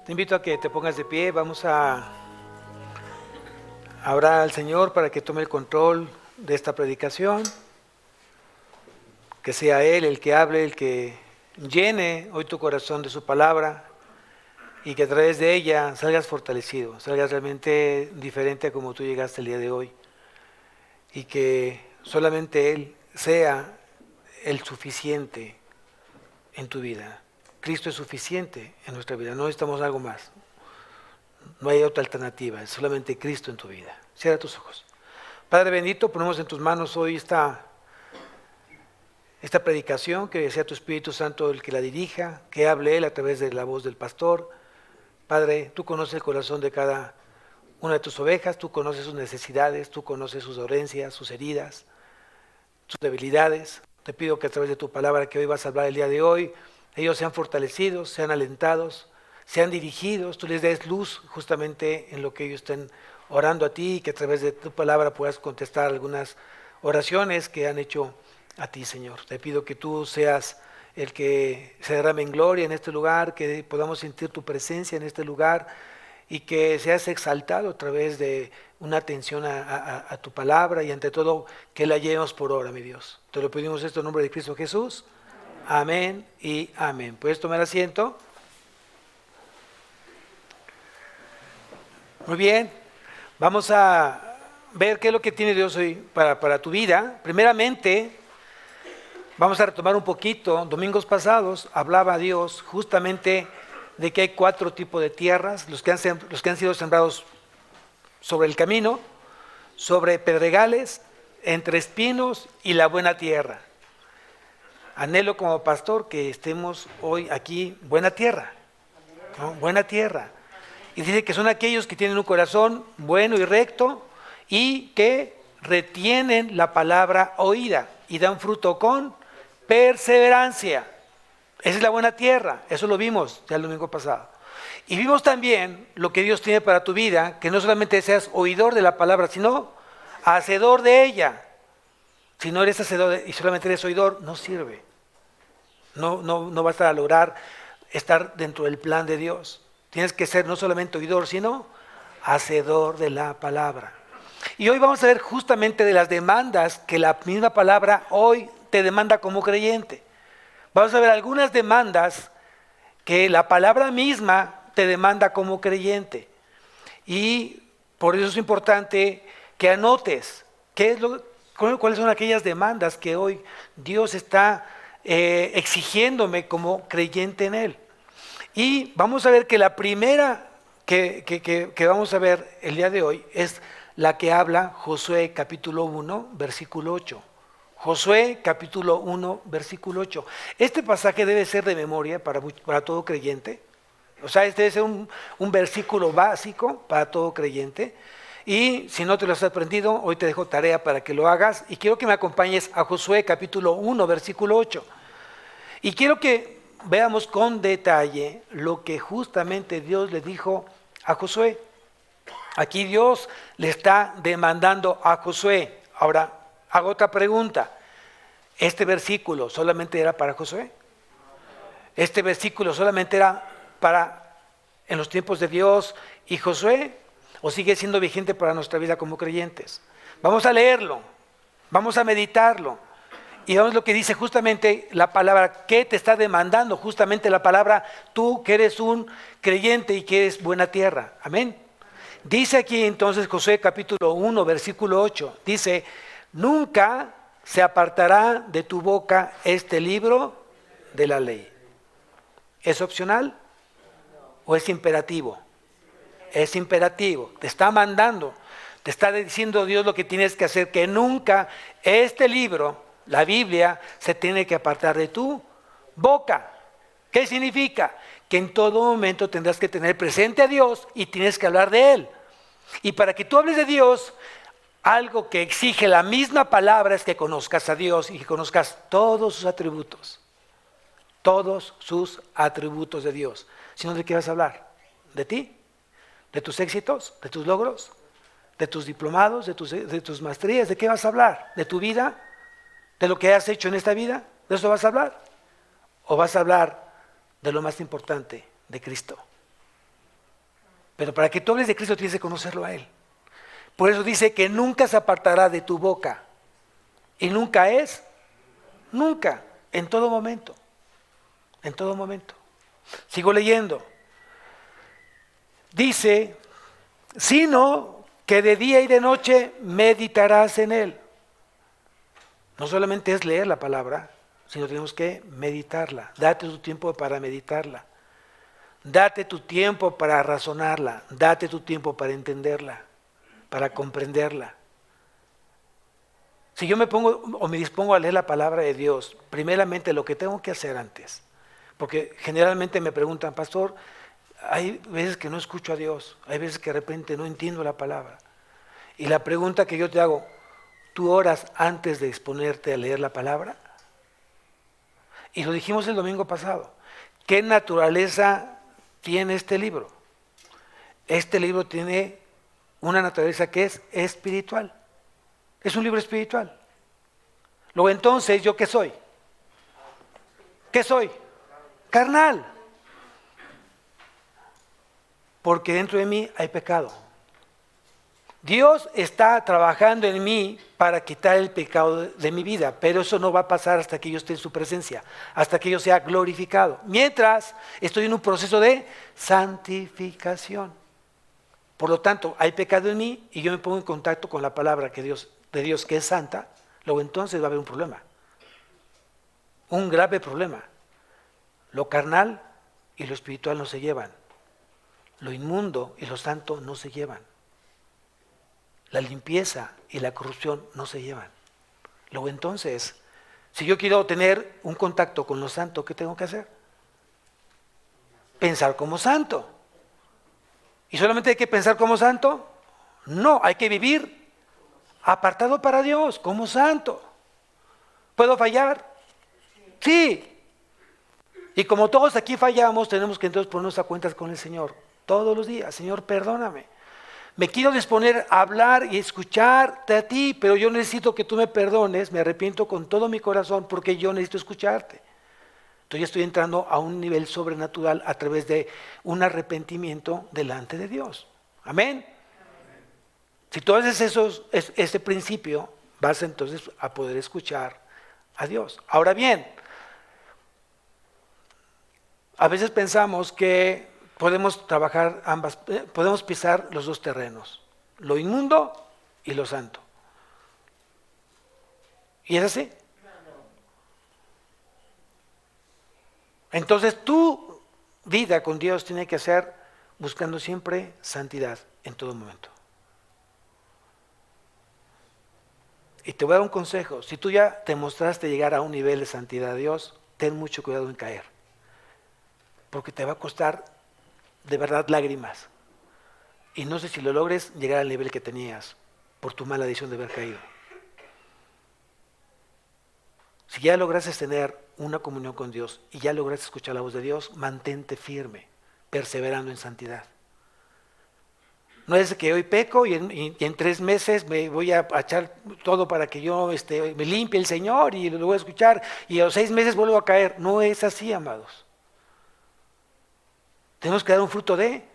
Te invito a que te pongas de pie, vamos a orar al Señor para que tome el control de esta predicación, que sea Él el que hable, el que llene hoy tu corazón de su palabra y que a través de ella salgas fortalecido, salgas realmente diferente a como tú llegaste el día de hoy y que solamente Él sea el suficiente en tu vida. Cristo es suficiente en nuestra vida, no necesitamos algo más. No hay otra alternativa, es solamente Cristo en tu vida. Cierra tus ojos. Padre bendito, ponemos en tus manos hoy esta predicación, que sea tu Espíritu Santo el que la dirija, que hable Él a través de la voz del pastor. Padre, tú conoces el corazón de cada una de tus ovejas, tú conoces sus necesidades, tú conoces sus dolencias, sus heridas, sus debilidades. Te pido que a través de tu palabra que hoy vas a hablar el día de hoy, ellos sean fortalecidos, sean alentados, sean dirigidos, tú les des luz justamente en lo que ellos estén orando a ti y que a través de tu palabra puedas contestar algunas oraciones que han hecho a ti, Señor. Te pido que tú seas el que se derrame en gloria en este lugar, que podamos sentir tu presencia en este lugar y que seas exaltado a través de una atención a tu palabra y ante todo que la llevemos por obra, mi Dios. Te lo pedimos esto en nombre de Cristo Jesús. Amén y amén. ¿Puedes tomar asiento? Muy bien, vamos a ver qué es lo que tiene Dios hoy para tu vida. Primeramente, vamos a retomar un poquito. Domingos pasados hablaba Dios justamente de que hay 4 tipos de tierras, los que han sido sembrados sobre el camino, sobre pedregales, entre espinos y la buena tierra. Anhelo como pastor que estemos hoy aquí, buena tierra, ¿no? Buena tierra. Y dice que son aquellos que tienen un corazón bueno y recto y que retienen la palabra oída y dan fruto con perseverancia. Esa es la buena tierra, eso lo vimos ya el domingo pasado. Y vimos también lo que Dios tiene para tu vida, que no solamente seas oidor de la palabra, sino hacedor de ella. Si no eres hacedor y solamente eres oidor, no sirve. No vas a lograr estar dentro del plan de Dios. Tienes que ser no solamente oidor, sino hacedor de la palabra. Y hoy vamos a ver justamente de las demandas que la misma palabra hoy te demanda como creyente. Vamos a ver algunas demandas que la palabra misma te demanda como creyente. Y por eso es importante que anotes cuáles son aquellas demandas que hoy Dios está exigiéndome como creyente en Él. Y vamos a ver que la primera que vamos a ver el día de hoy es la que habla Josué capítulo 1, versículo 8. Josué capítulo 1, versículo 8. Este pasaje debe ser de memoria para todo creyente. O sea, este debe ser un versículo básico para todo creyente. Y si no te lo has aprendido, hoy te dejo tarea para que lo hagas. Y quiero que me acompañes a Josué capítulo 1, versículo 8. Y quiero que veamos con detalle lo que justamente Dios le dijo a Josué. Aquí Dios le está demandando a Josué. Ahora, hago otra pregunta. ¿Este versículo solamente era para Josué? ¿Este versículo solamente era para en los tiempos de Dios y Josué? ¿O sigue siendo vigente para nuestra vida como creyentes? Vamos a leerlo, vamos a meditarlo. Y vamos a lo que dice justamente la palabra, ¿qué te está demandando? Justamente la palabra, tú que eres un creyente y que eres buena tierra. Amén. Dice aquí entonces Josué capítulo 1, versículo 8, dice, nunca se apartará de tu boca este libro de la ley. ¿Es opcional o es imperativo? Es imperativo, te está mandando, te está diciendo Dios lo que tienes que hacer, que nunca este libro, la Biblia, se tiene que apartar de tu boca. ¿Qué significa? Que en todo momento tendrás que tener presente a Dios y tienes que hablar de Él. Y para que tú hables de Dios, algo que exige la misma palabra es que conozcas a Dios y que conozcas todos sus atributos. Todos sus atributos de Dios. Si no, ¿de qué vas a hablar? ¿De ti? ¿De tus éxitos? ¿De tus logros? ¿De tus diplomados? ¿De tus maestrías? ¿De qué vas a hablar? ¿De tu vida? ¿De lo que has hecho en esta vida? ¿De eso vas a hablar? ¿O vas a hablar de lo más importante, de Cristo? Pero para que tú hables de Cristo tienes que conocerlo a Él. Por eso dice que nunca se apartará de tu boca. Y nunca es, nunca, en todo momento. En todo momento. Sigo leyendo. Dice, sino que de día y de noche meditarás en Él. No solamente es leer la palabra, sino tenemos que meditarla. Date tu tiempo para meditarla. Date tu tiempo para razonarla. Date tu tiempo para entenderla, para comprenderla. Si yo me pongo o me dispongo a leer la palabra de Dios, primeramente lo que tengo que hacer antes, porque generalmente me preguntan, pastor, hay veces que no escucho a Dios, hay veces que de repente no entiendo la palabra. Y la pregunta que yo te hago, ¿tú oras antes de disponerte a leer la palabra? Y lo dijimos el domingo pasado. ¿Qué naturaleza tiene este libro? Este libro tiene una naturaleza que es espiritual. Es un libro espiritual. Luego entonces, ¿yo qué soy? ¿Qué soy? Carnal. Porque dentro de mí hay pecado. Dios está trabajando en mí para quitar el pecado de mi vida, pero eso no va a pasar hasta que yo esté en su presencia, hasta que yo sea glorificado. Mientras estoy en un proceso de santificación. Por lo tanto, hay pecado en mí y yo me pongo en contacto con la palabra de Dios que es santa, luego entonces va a haber un problema. Un grave problema. Lo carnal y lo espiritual no se llevan. Lo inmundo y lo santo no se llevan. La limpieza y la corrupción no se llevan. Luego entonces, si yo quiero tener un contacto con lo santo, ¿qué tengo que hacer? Pensar como santo. ¿Y solamente hay que pensar como santo? No, hay que vivir apartado para Dios, como santo. ¿Puedo fallar? Sí. Y como todos aquí fallamos, tenemos que entonces ponernos a cuentas con el Señor todos los días. Señor, perdóname. Me quiero disponer a hablar y escucharte a ti, pero yo necesito que tú me perdones, me arrepiento con todo mi corazón porque yo necesito escucharte. Entonces ya estoy entrando a un nivel sobrenatural a través de un arrepentimiento delante de Dios. Amén. Si tú haces ese principio, vas entonces a poder escuchar a Dios. Ahora bien, a veces pensamos que podemos trabajar podemos pisar los dos terrenos, lo inmundo y lo santo. ¿Y es así? Entonces tu vida con Dios tiene que ser buscando siempre santidad en todo momento. Y te voy a dar un consejo, si tú ya te mostraste llegar a un nivel de santidad de Dios, ten mucho cuidado en caer, porque te va a costar de verdad lágrimas. Y no sé si lo logres llegar al nivel que tenías por tu mala decisión de haber caído. Si ya lograste tener una comunión con Dios y ya lograste escuchar la voz de Dios, mantente firme, perseverando en santidad. No es que hoy peco y en 3 meses me voy a echar todo para que yo me limpie el Señor y lo voy a escuchar y a los 6 meses vuelvo a caer. No es así, amados. Tenemos que dar un fruto de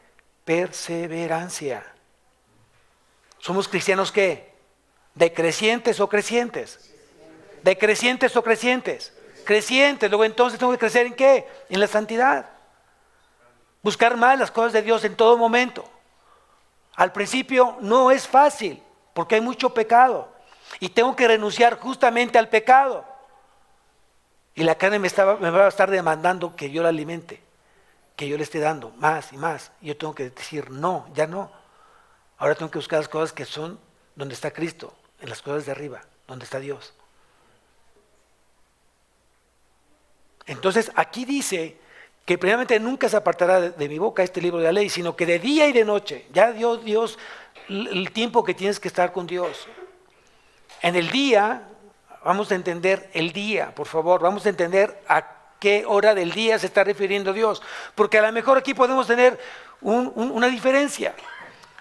perseverancia. ¿Somos cristianos qué? ¿Decrecientes o crecientes? ¿Decrecientes o crecientes? Crecientes. Luego entonces tengo que crecer ¿en qué? En la santidad. Buscar más las cosas de Dios en todo momento. Al principio no es fácil, porque hay mucho pecado. Y tengo que renunciar justamente al pecado. Y la carne me va a estar demandando que yo la alimente, que yo le esté dando más y más. Y yo tengo que decir, no, ya no. Ahora tengo que buscar las cosas que son donde está Cristo, en las cosas de arriba, donde está Dios. Entonces aquí dice que primeramente nunca se apartará de mi boca este libro de la ley, sino que de día y de noche, ya dio Dios el tiempo que tienes que estar con Dios. En el día, vamos a entender el día, por favor, vamos a entender a qué hora del día se está refiriendo Dios, porque a lo mejor aquí podemos tener una diferencia.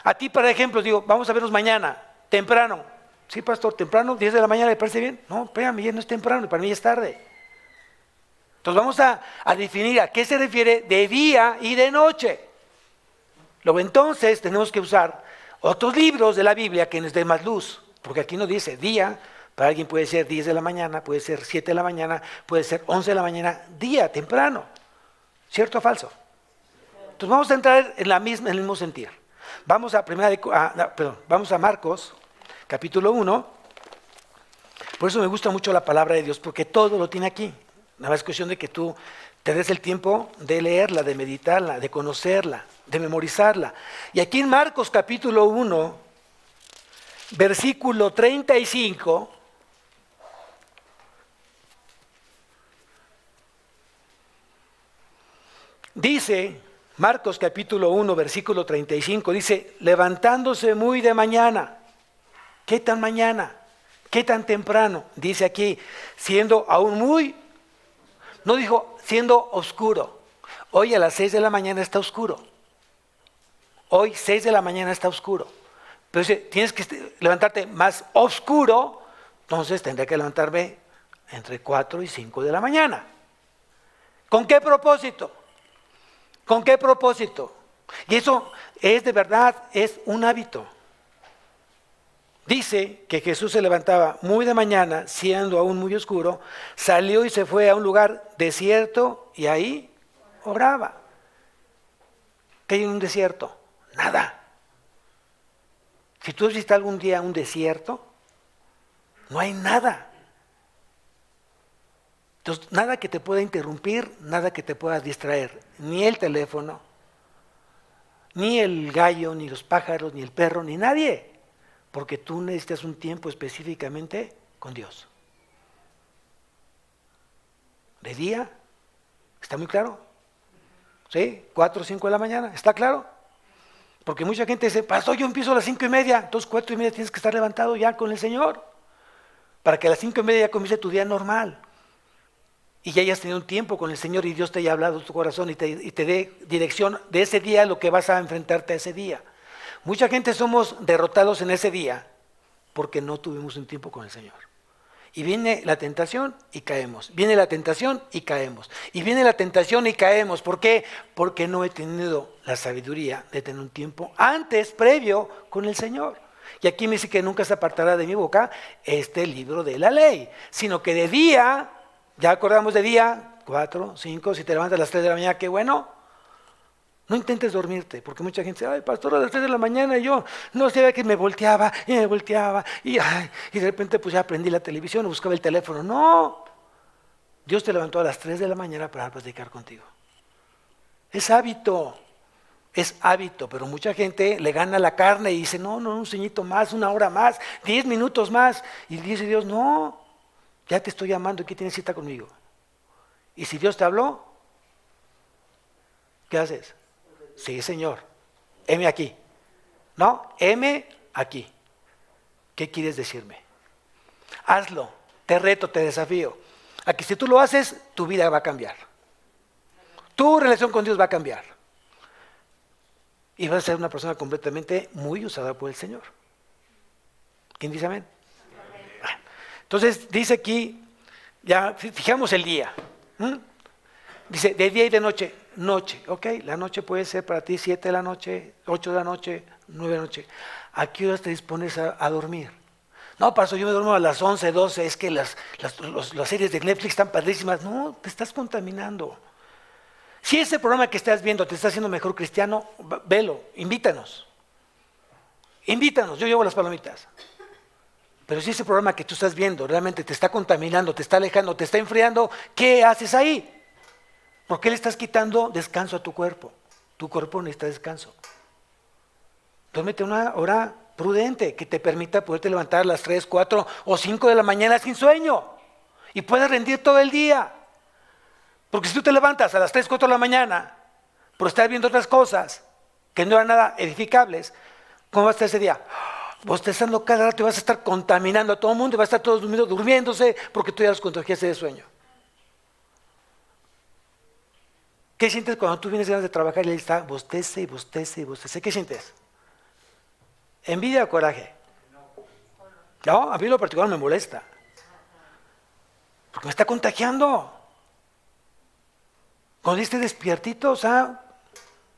A ti, por ejemplo, digo, vamos a vernos mañana, temprano. Sí, pastor, temprano, 10 de la mañana, ¿le parece bien? No, espérame, ya no es temprano, para mí ya es tarde. Entonces vamos a definir a qué se refiere de día y de noche. Luego entonces tenemos que usar otros libros de la Biblia que nos den más luz, porque aquí nos dice día, para alguien puede ser 10 de la mañana, puede ser 7 de la mañana, puede ser 11 de la mañana, día, temprano. ¿Cierto o falso? Entonces vamos a entrar en en el mismo sentir. Vamos a Marcos, capítulo 1. Por eso me gusta mucho la palabra de Dios, porque todo lo tiene aquí. Nada más es cuestión de que tú te des el tiempo de leerla, de meditarla, de conocerla, de memorizarla. Y aquí en Marcos capítulo 1, versículo 35, dice, Marcos capítulo 1, versículo 35, dice, levantándose muy de mañana. ¿Qué tan mañana? ¿Qué tan temprano? Dice aquí, siendo aún muy, no dijo siendo oscuro. Hoy a las 6 de la mañana está oscuro. Hoy 6 de la mañana está oscuro. Pero dice, tienes que levantarte más oscuro, entonces tendré que levantarme entre 4 y 5 de la mañana. ¿Con qué propósito? ¿Con qué propósito? Y eso es de verdad, es un hábito. Dice que Jesús se levantaba muy de mañana, siendo aún muy oscuro, salió y se fue a un lugar desierto y ahí oraba. ¿Qué hay en un desierto? Nada. Si tú has visto algún día un desierto, no hay nada. Entonces, nada que te pueda interrumpir, nada que te pueda distraer, ni el teléfono, ni el gallo, ni los pájaros, ni el perro, ni nadie. Porque tú necesitas un tiempo específicamente con Dios. De día, ¿está muy claro? ¿Sí? 4 o 5 de la mañana, ¿está claro? Porque mucha gente dice, pastor, yo empiezo a las 5:30, entonces 4:30 tienes que estar levantado ya con el Señor, para que a las 5:30 ya comience tu día normal. Y ya hayas tenido un tiempo con el Señor y Dios te haya hablado a tu corazón y te dé dirección de ese día, lo que vas a enfrentarte a ese día. Mucha gente somos derrotados en ese día porque no tuvimos un tiempo con el Señor. Y viene la tentación y caemos. Viene la tentación y caemos. Y viene la tentación y caemos. ¿Por qué? Porque no he tenido la sabiduría de tener un tiempo antes, previo, con el Señor. Y aquí me dice que nunca se apartará de mi boca este libro de la ley, sino que de día, ya acordamos de día, 4, 5, si te levantas a las 3 de la mañana, qué bueno. No intentes dormirte, porque mucha gente dice, ay, pastor, a las 3 de la mañana yo no sabía que me volteaba y y de repente pues ya prendí la televisión o buscaba el teléfono. No, Dios te levantó a las 3 de la mañana para platicar contigo. Es hábito, pero mucha gente le gana la carne y dice, no, un sueñito más, 1 hora más, 10 minutos más. Y dice Dios, no, ya te estoy llamando, ¿qué tienes cita conmigo? Y si Dios te habló, ¿qué haces? Sí, Señor, heme aquí. No, heme aquí. ¿Qué quieres decirme? Hazlo, te reto, te desafío. A que si tú lo haces, tu vida va a cambiar. Tu relación con Dios va a cambiar. Y vas a ser una persona completamente muy usada por el Señor. ¿Quién dice amén? Bueno, entonces dice aquí, ya fijamos el día. Dice, de día y de noche. Noche, ok, la noche puede ser para ti 7 de la noche, 8 de la noche, 9 de la noche. ¿A qué horas te dispones a dormir? No, pastor, yo me duermo a las 11, 12, es que las series de Netflix están padrísimas. No, te estás contaminando. Si ese programa que estás viendo te está haciendo mejor cristiano, velo, invítanos. Invítanos, yo llevo las palomitas. Pero si ese programa que tú estás viendo realmente te está contaminando, te está alejando, te está enfriando, ¿qué haces ahí? ¿Por qué le estás quitando descanso a tu cuerpo? Tu cuerpo necesita descanso. Duérmete una hora prudente que te permita poderte levantar a las 3, 4 o 5 de la mañana sin sueño y puedas rendir todo el día. Porque si tú te levantas a las 3, 4 de la mañana por estar viendo otras cosas que no eran nada edificables, ¿cómo va a estar ese día? Bostezando cada rato, te vas a estar contaminando a todo el mundo y va a estar todo el mundo durmiéndose porque tú ya los contagiaste de sueño. ¿Qué sientes cuando tú vienes ganas de trabajar y él está bostece y bostece y bostece? ¿Qué sientes? ¿Envidia o coraje? No, a mí lo particular me molesta. Porque me está contagiando. Cuando esté despiertito, o sea,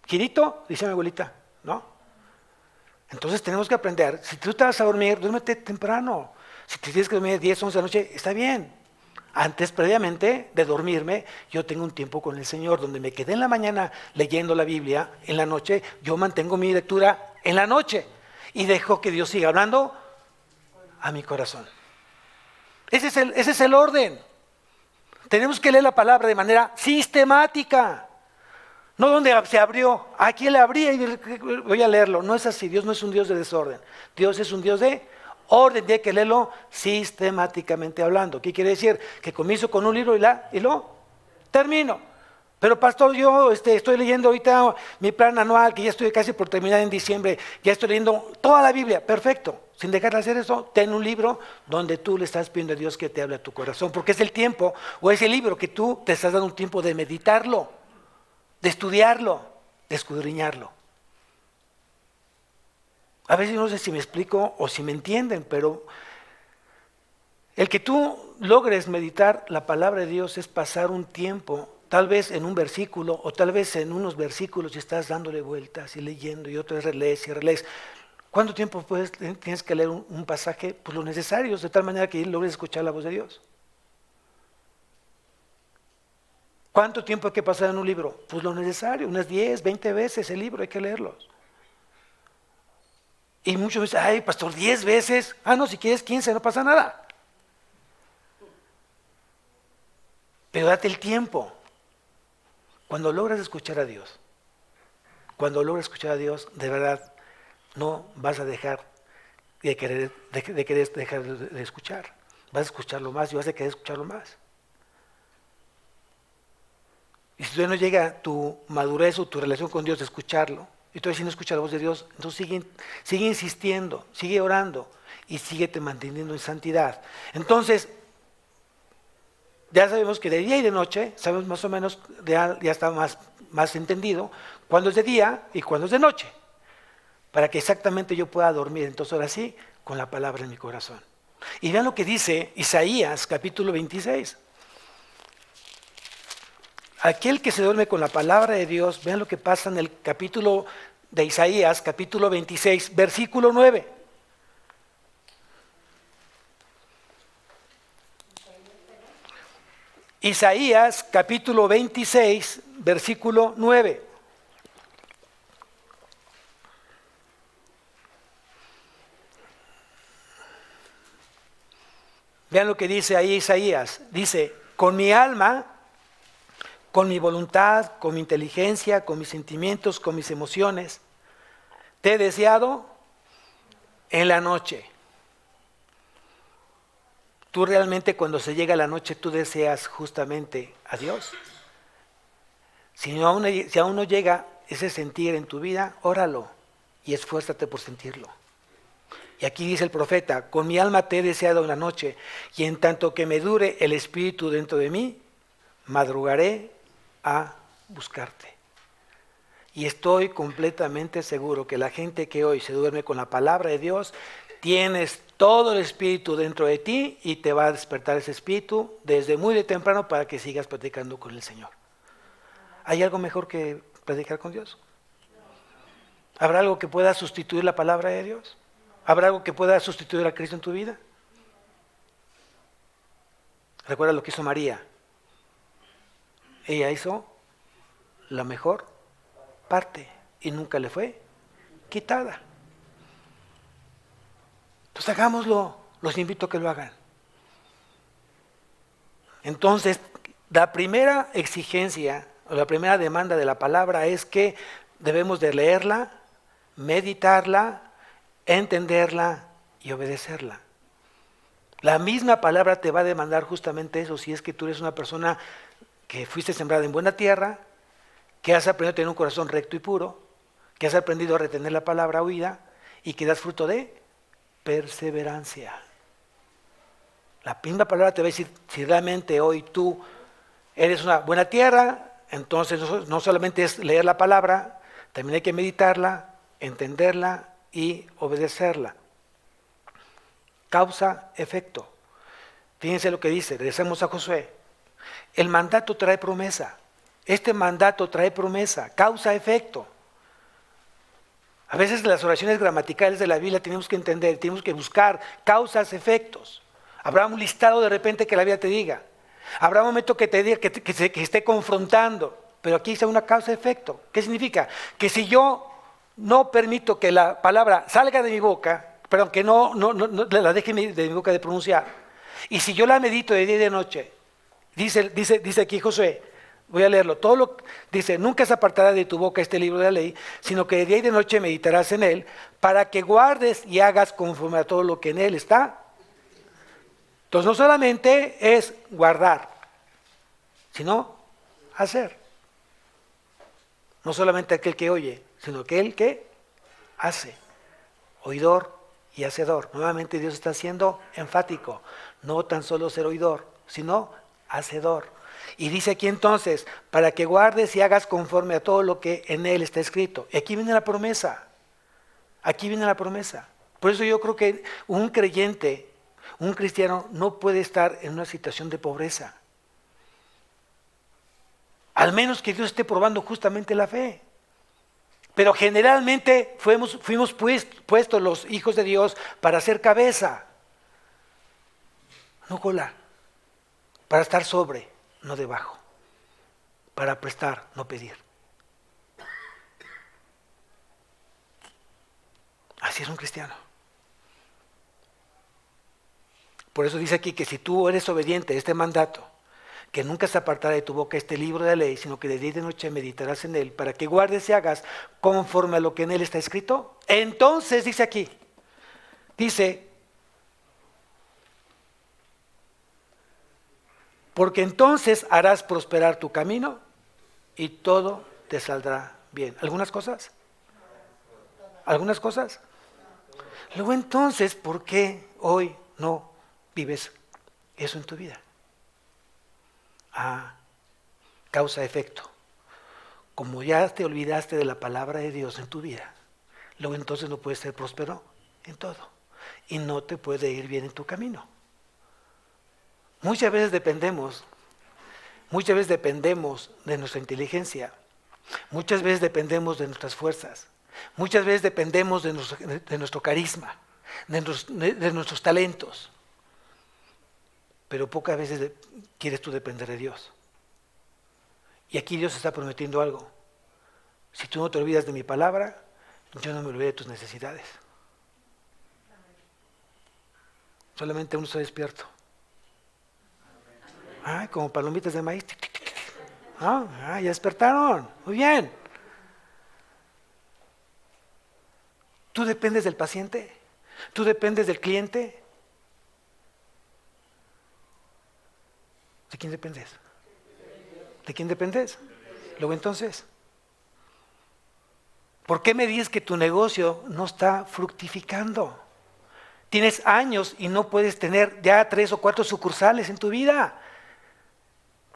girito, dice mi abuelita, ¿no? Entonces tenemos que aprender, si tú te vas a dormir, duérmete temprano. Si te tienes que dormir 10, 11 de la noche, está bien. Antes, previamente de dormirme, yo tengo un tiempo con el Señor, donde me quedé en la mañana leyendo la Biblia, en la noche yo mantengo mi lectura en la noche y dejo que Dios siga hablando a mi corazón. Ese es el orden. Tenemos que leer la palabra de manera sistemática. No donde se abrió, aquí le abría y voy a leerlo. No es así, Dios no es un Dios de desorden. Dios es un Dios de orden, tiene que leerlo sistemáticamente hablando. ¿Qué quiere decir? Que comienzo con un libro y lo termino. Pero pastor, yo estoy leyendo ahorita mi plan anual, que ya estoy casi por terminar en diciembre, ya estoy leyendo toda la Biblia. Perfecto, sin dejar de hacer eso, ten un libro donde tú le estás pidiendo a Dios que te hable a tu corazón, porque es el tiempo, o es el libro que tú te estás dando un tiempo de meditarlo, de estudiarlo, de escudriñarlo. A veces no sé si me explico o si me entienden, pero el que tú logres meditar la palabra de Dios es pasar un tiempo, tal vez en un versículo o tal vez en unos versículos y estás dándole vueltas y leyendo y otra vez relees y relees. ¿Cuánto tiempo tienes que leer un pasaje? Pues lo necesario, de tal manera que logres escuchar la voz de Dios. ¿Cuánto tiempo hay que pasar en un libro? Pues lo necesario, unas 10, 20 veces el libro hay que leerlos. Y muchos dicen, ay, pastor, 10 veces. Ah, no, si quieres 15, no pasa nada. Pero date el tiempo. Cuando logras escuchar a Dios, de verdad, no vas a dejar de querer dejar de escuchar. Vas a escucharlo más y vas a querer escucharlo más. Y si todavía no llega tu madurez o tu relación con Dios de escucharlo, y todavía si no escuchas la voz de Dios, entonces sigue insistiendo, sigue orando y síguete manteniendo en santidad. Entonces, ya sabemos que de día y de noche, sabemos más o menos, ya está más entendido, cuándo es de día y cuándo es de noche, para que exactamente yo pueda dormir. Entonces ahora sí, con la palabra en mi corazón. Y vean lo que dice Isaías capítulo 26. Aquel que se duerme con la palabra de Dios, vean lo que pasa en el capítulo de Isaías, capítulo 26, versículo 9. Isaías, capítulo 26, versículo 9. Vean lo que dice ahí Isaías. Dice, con mi alma, con mi voluntad, con mi inteligencia, con mis sentimientos, con mis emociones, te he deseado en la noche. Tú realmente cuando se llega la noche, tú deseas justamente a Dios. Si aún no llega ese sentir en tu vida, óralo y esfuérzate por sentirlo. Y aquí dice el profeta, con mi alma te he deseado en la noche, y en tanto que me dure el espíritu dentro de mí, madrugaré a buscarte. Y estoy completamente seguro que la gente que hoy se duerme con la palabra de Dios, tienes todo el espíritu dentro de ti y te va a despertar ese espíritu desde muy de temprano para que sigas platicando con el Señor. ¿Hay algo mejor que platicar con Dios? ¿Habrá algo que pueda sustituir la palabra de Dios? ¿Habrá algo que pueda sustituir a Cristo en tu vida? Recuerda lo que hizo María. Ella hizo la mejor parte y nunca le fue quitada. Pues hagámoslo, los invito a que lo hagan. Entonces, la primera exigencia o la primera demanda de la palabra es que debemos de leerla, meditarla, entenderla y obedecerla. La misma palabra te va a demandar justamente eso, si es que tú eres una persona que fuiste sembrada en buena tierra, que has aprendido a tener un corazón recto y puro, que has aprendido a retener la palabra oída y que das fruto de perseverancia. La misma palabra te va a decir si realmente hoy tú eres una buena tierra, entonces no solamente es leer la palabra, también hay que meditarla, entenderla y obedecerla. Causa, efecto. Fíjense lo que dice, regresamos a Josué. El mandato trae promesa. Este mandato trae promesa, causa, efecto. A veces las oraciones gramaticales de la Biblia tenemos que entender, tenemos que buscar causas, efectos. Habrá un listado de repente que la Biblia te diga. Habrá un momento que te diga que esté confrontando. Pero aquí dice una causa-efecto. ¿Qué significa? Que si yo no permito que la palabra salga de mi boca, perdón, que no la deje de mi boca de pronunciar, y si yo la medito de día y de noche, dice aquí Josué, voy a leerlo, dice, nunca se apartará de tu boca este libro de la ley, sino que de día y de noche meditarás en él, para que guardes y hagas conforme a todo lo que en él está. Entonces no solamente es guardar, sino hacer. No solamente aquel que oye, sino aquel que hace. Oidor y hacedor. Nuevamente Dios está siendo enfático. No tan solo ser oidor, sino hacedor. Y dice aquí entonces, para que guardes y hagas conforme a todo lo que en él está escrito. Y aquí viene la promesa. Aquí viene la promesa. Por eso yo creo que un creyente, un cristiano, no puede estar en una situación de pobreza. Al menos que Dios esté probando justamente la fe. Pero generalmente fuimos puestos los hijos de Dios para ser cabeza, no cola. Para estar sobre, no debajo. Para prestar, no pedir. Así es un cristiano. Por eso dice aquí que si tú eres obediente a este mandato, que nunca se apartará de tu boca este libro de la ley, sino que de día y de noche meditarás en él, para que guardes y hagas conforme a lo que en él está escrito. Entonces, dice aquí, porque entonces harás prosperar tu camino y todo te saldrá bien. ¿Algunas cosas? ¿Algunas cosas? Luego entonces, ¿por qué hoy no vives eso en tu vida? Causa-efecto. Como ya te olvidaste de la palabra de Dios en tu vida, luego entonces no puedes ser próspero en todo y no te puede ir bien en tu camino. Muchas veces dependemos de nuestra inteligencia, muchas veces dependemos de nuestras fuerzas, muchas veces dependemos de nuestro carisma, de nuestros talentos, pero pocas veces quieres tú depender de Dios. Y aquí Dios está prometiendo algo. Si tú no te olvidas de mi palabra, yo no me olvidaré de tus necesidades. Solamente uno está despierto. Como palomitas de maíz. Ya despertaron. Muy bien. Tú dependes del paciente. Tú dependes del cliente. ¿De quién dependes? ¿De quién dependes? Luego entonces, ¿por qué me dices que tu negocio no está fructificando? Tienes años y no puedes tener ya 3 o 4 sucursales en tu vida.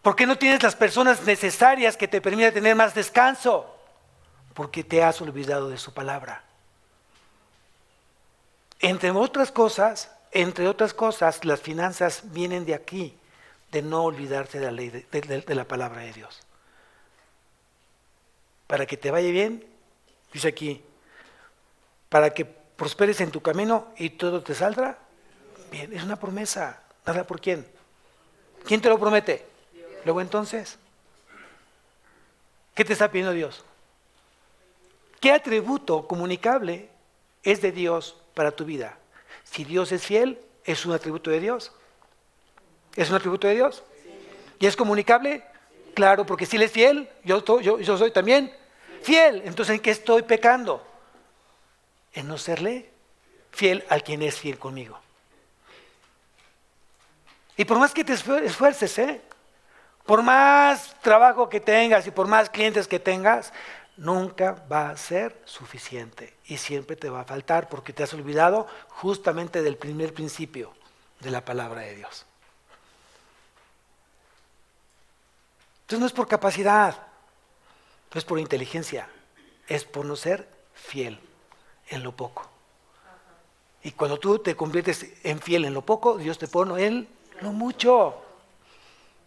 ¿Por qué no tienes las personas necesarias que te permitan tener más descanso? Porque te has olvidado de su palabra. Entre otras cosas, las finanzas vienen de aquí, de no olvidarte de la ley, de la palabra de Dios. Para que te vaya bien, dice aquí, para que prosperes en tu camino y todo te saldrá bien. Es una promesa. ¿Dada por quién? ¿Quién te lo promete? Dios. Luego entonces, ¿qué te está pidiendo Dios? ¿Qué atributo comunicable es de Dios para tu vida? Si Dios es fiel, ¿es un atributo de Dios? ¿Es un atributo de Dios? Sí. ¿Y es comunicable? Sí. Claro, porque si Él es fiel, yo soy también fiel. Entonces, ¿en qué estoy pecando? En no serle fiel al quien es fiel conmigo. Y por más que te esfuerces, por más trabajo que tengas y por más clientes que tengas, nunca va a ser suficiente y siempre te va a faltar porque te has olvidado justamente del primer principio de la palabra de Dios. Entonces no es por capacidad, no es por inteligencia, es por no ser fiel en lo poco. Y cuando tú te conviertes en fiel en lo poco, Dios te pone en lo mucho.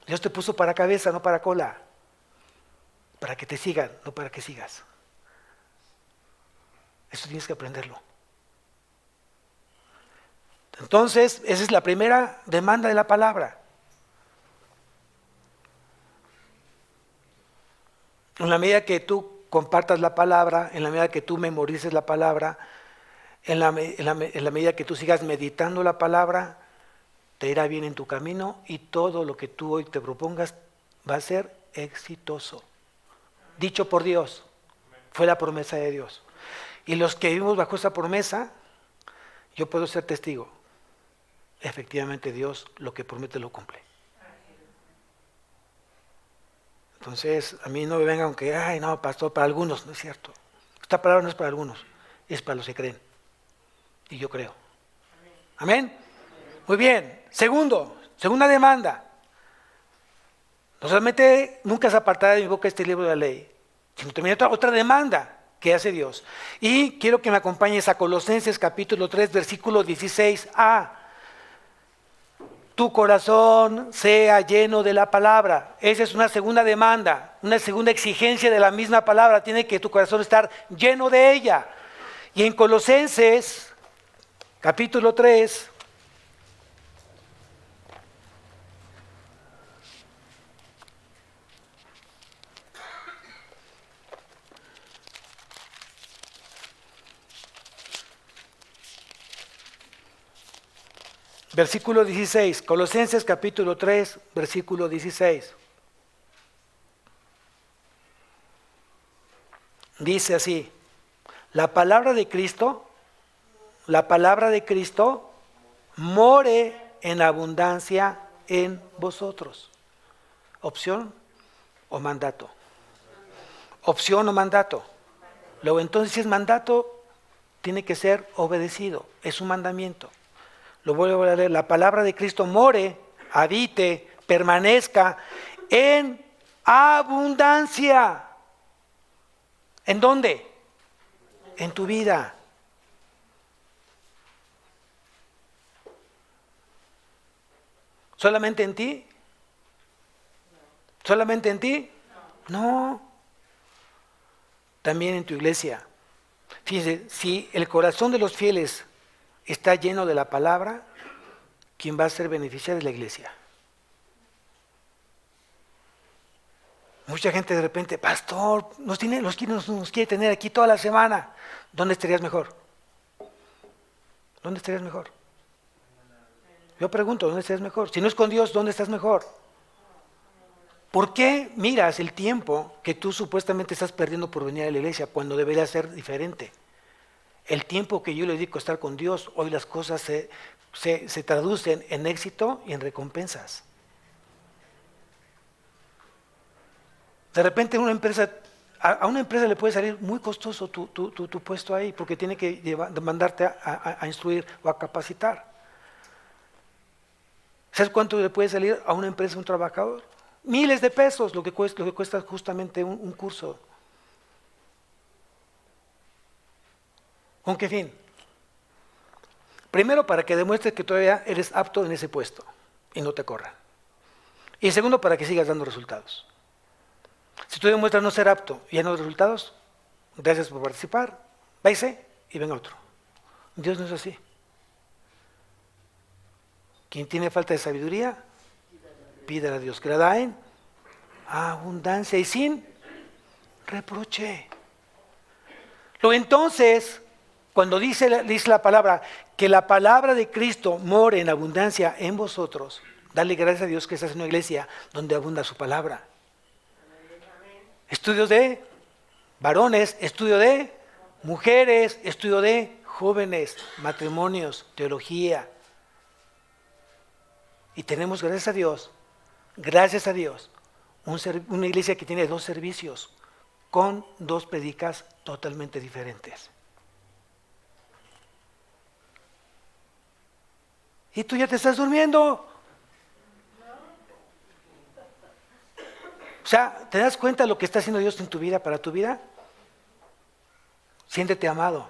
Dios te puso para cabeza, no para cola. Para que te sigan, no para que sigas. Eso tienes que aprenderlo. Entonces, esa es la primera demanda de la palabra. En la medida que tú compartas la palabra, en la medida que tú memorices la palabra, en la medida que tú sigas meditando la palabra, te irá bien en tu camino y todo lo que tú hoy te propongas va a ser exitoso. Dicho por Dios, fue la promesa de Dios. Y los que vivimos bajo esa promesa, yo puedo ser testigo. Efectivamente Dios lo que promete lo cumple. Entonces, a mí no me vengan que, ay no, pastor, para algunos, no es cierto. Esta palabra no es para algunos, es para los que creen. Y yo creo. Amén. Muy bien. Segunda demanda. No solamente nunca se apartará de mi boca este libro de la ley, sino también otra demanda que hace Dios. Y quiero que me acompañes a Colosenses capítulo 3, versículo 16a. Tu corazón sea lleno de la palabra. Esa es una segunda demanda, una segunda exigencia de la misma palabra. Tiene que tu corazón estar lleno de ella. Y en Colosenses capítulo 3, versículo 16, Colosenses capítulo 3, versículo 16. Dice así, la palabra de Cristo more en abundancia en vosotros. ¿Opción o mandato? Opción o mandato. Luego entonces si es mandato, tiene que ser obedecido, es un mandamiento. Lo vuelvo a leer, la palabra de Cristo more, habite, permanezca en abundancia. ¿En dónde? En tu vida. ¿Solamente en ti? ¿Solamente en ti? No. También en tu iglesia. Fíjense, si el corazón de los fieles está lleno de la palabra, quien va a ser beneficiario es la iglesia. Mucha gente de repente, pastor, nos quiere tener aquí toda la semana. ¿Dónde estarías mejor? ¿Dónde estarías mejor? Yo pregunto, ¿dónde estarías mejor? Si no es con Dios, ¿dónde estás mejor? ¿Por qué miras el tiempo que tú supuestamente estás perdiendo por venir a la iglesia cuando debería ser diferente? El tiempo que yo le dedico a estar con Dios, hoy las cosas se traducen en éxito y en recompensas. De repente a una empresa le puede salir muy costoso tu puesto ahí, porque tiene que mandarte a instruir o a capacitar. ¿Sabes cuánto le puede salir a una empresa un trabajador? Miles de pesos lo que cuesta justamente un curso. ¿Con qué fin? Primero, para que demuestres que todavía eres apto en ese puesto y no te corran. Y segundo, para que sigas dando resultados. Si tú demuestras no ser apto y ya no das resultados, gracias por participar, váyase y venga otro. Dios no es así. Quien tiene falta de sabiduría, pídale a Dios que la da en abundancia y sin reproche. Luego entonces, cuando dice la palabra, que la palabra de Cristo more en abundancia en vosotros, dale gracias a Dios que estás en una iglesia donde abunda su palabra. Estudios de varones, estudio de mujeres, estudio de jóvenes, matrimonios, teología. Y tenemos, gracias a Dios, una iglesia que tiene 2 servicios con 2 prédicas totalmente diferentes. ¿Y tú ya te estás durmiendo? O sea, ¿te das cuenta de lo que está haciendo Dios en tu vida, para tu vida? Siéntete amado,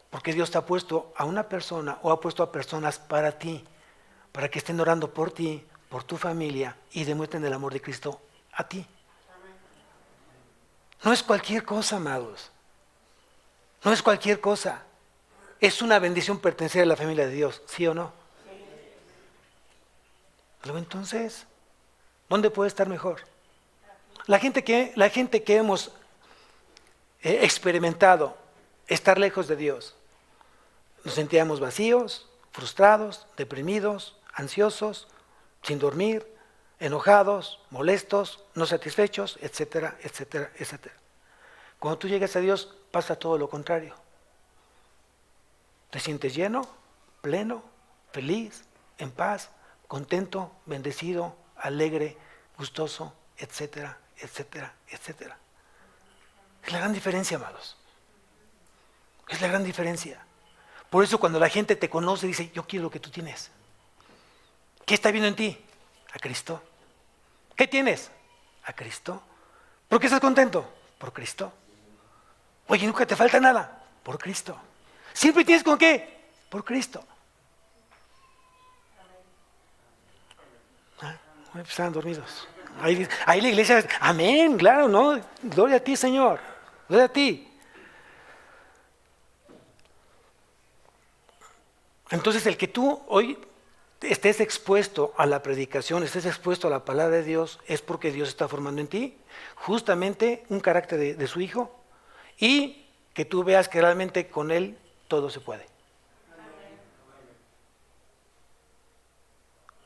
porque Dios te ha puesto a una persona o ha puesto a personas para ti, para que estén orando por ti, por tu familia y demuestren el amor de Cristo a ti. No es cualquier cosa, amados. No es cualquier cosa. Es una bendición pertenecer a la familia de Dios, ¿sí o no? Luego entonces, ¿dónde puede estar mejor? La gente que hemos experimentado estar lejos de Dios, nos sentíamos vacíos, frustrados, deprimidos, ansiosos, sin dormir, enojados, molestos, no satisfechos, etcétera, etcétera, etcétera. Cuando tú llegas a Dios, pasa todo lo contrario. Te sientes lleno, pleno, feliz, en paz, contento, bendecido, alegre, gustoso, etcétera, etcétera, etcétera. Es la gran diferencia, amados. Es la gran diferencia. Por eso cuando la gente te conoce, dice, yo quiero lo que tú tienes. ¿Qué está viendo en ti? A Cristo. ¿Qué tienes? A Cristo. ¿Por qué estás contento? Por Cristo. Oye, nunca te falta nada. Por Cristo. ¿Siempre tienes con qué? Por Cristo. Estaban dormidos. Ahí la iglesia, amén, claro, ¿no? Gloria a ti, Señor. Gloria a ti. Entonces, el que tú hoy estés expuesto a la predicación, estés expuesto a la palabra de Dios, es porque Dios está formando en ti justamente un carácter de su Hijo y que tú veas que realmente con Él todo se puede.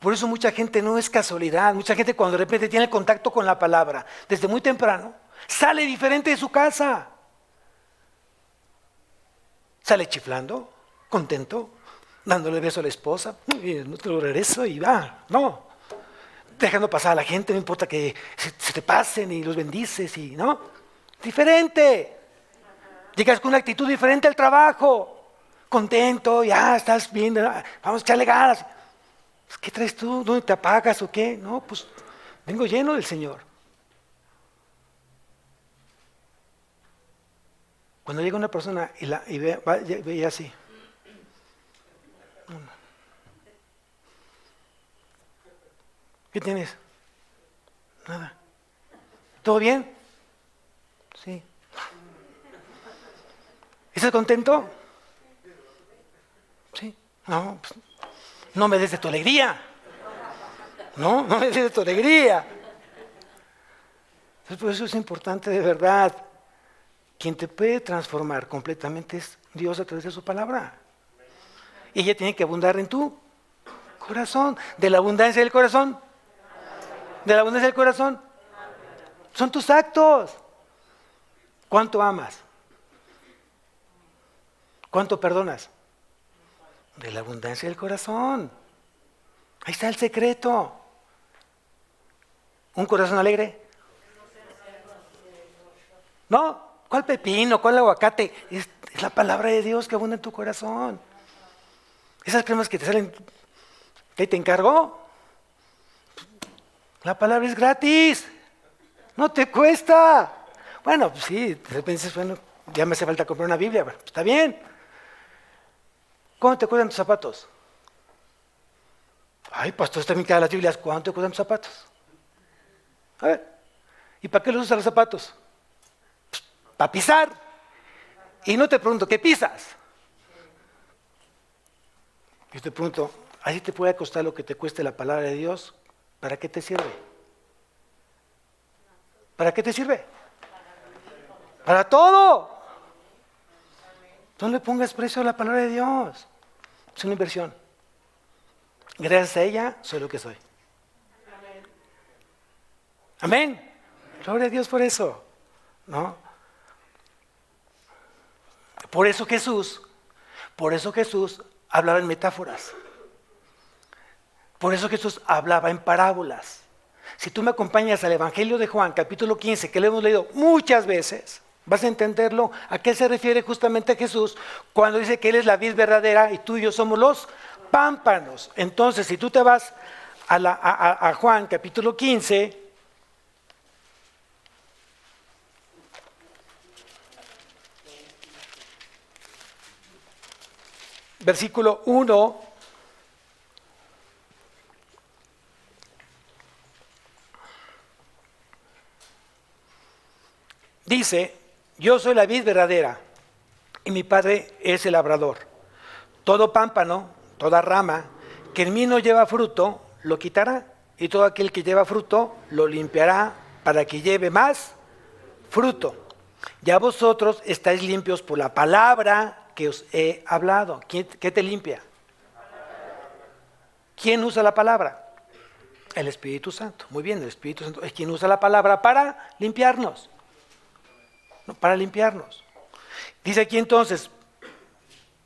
Por eso mucha gente no es casualidad, mucha gente cuando de repente tiene contacto con la palabra, desde muy temprano, sale diferente de su casa. Sale chiflando, contento, dándole beso a la esposa, y no te lo regreso y va, no. Dejando pasar a la gente, no importa que se te pasen y los bendices y no. Diferente. Llegas con una actitud diferente al trabajo, contento, ya estás bien, vamos a echarle ganas. ¿Qué traes tú? ¿Dónde te apagas o qué? No, pues vengo lleno del Señor. Cuando llega una persona y ve así. ¿Qué tienes? Nada. ¿Todo bien? Sí. ¿Estás contento? Sí. No, pues, no me des de tu alegría. No me des de tu alegría. Entonces, por eso es importante de verdad. Quien te puede transformar completamente es Dios a través de su palabra. Y ella tiene que abundar en tu corazón. De la abundancia del corazón. De la abundancia del corazón. Son tus actos. ¿Cuánto amas? ¿Cuánto perdonas? De la abundancia del corazón. Ahí está el secreto. ¿Un corazón alegre? No. ¿Cuál pepino? ¿Cuál aguacate? Es la palabra de Dios que abunda en tu corazón. Esas cremas que te salen, ¿qué te encargó? La palabra es gratis. No te cuesta. Bueno, pues sí, de repente dices, bueno, ya me hace falta comprar una Biblia. Bueno, está bien. ¿Cuánto te cuestan tus zapatos? Ay, pastor, está bien cara las Biblias. ¿Cuánto te cuestan tus zapatos? A ver, ¿y para qué los usas los zapatos? Pues, para pisar. Y no te pregunto, ¿qué pisas? Yo te pregunto, ¿así te puede costar lo que te cueste la palabra de Dios? ¿Para qué te sirve? ¿Para qué te sirve? Para todo. No le pongas precio a la palabra de Dios. Es una inversión. Gracias a ella soy lo que soy. Amén. Gloria a Dios por eso. ¿No? Por eso Jesús hablaba en metáforas. Por eso Jesús hablaba en parábolas. Si tú me acompañas al Evangelio de Juan, capítulo 15, que lo hemos leído muchas veces, vas a entenderlo. ¿A qué se refiere justamente Jesús cuando dice que Él es la vid verdadera y tú y yo somos los pámpanos? Entonces, si tú te vas a Juan, capítulo 15, versículo 1, dice, yo soy la vid verdadera y mi Padre es el labrador. Todo pámpano, toda rama, que en mí no lleva fruto, lo quitará, y todo aquel que lleva fruto, lo limpiará para que lleve más fruto. Ya vosotros estáis limpios por la palabra que os he hablado. ¿Qué te limpia? ¿Quién usa la palabra? El Espíritu Santo. Muy bien, el Espíritu Santo es quien usa la palabra para limpiarnos. No, para limpiarnos. Dice aquí entonces,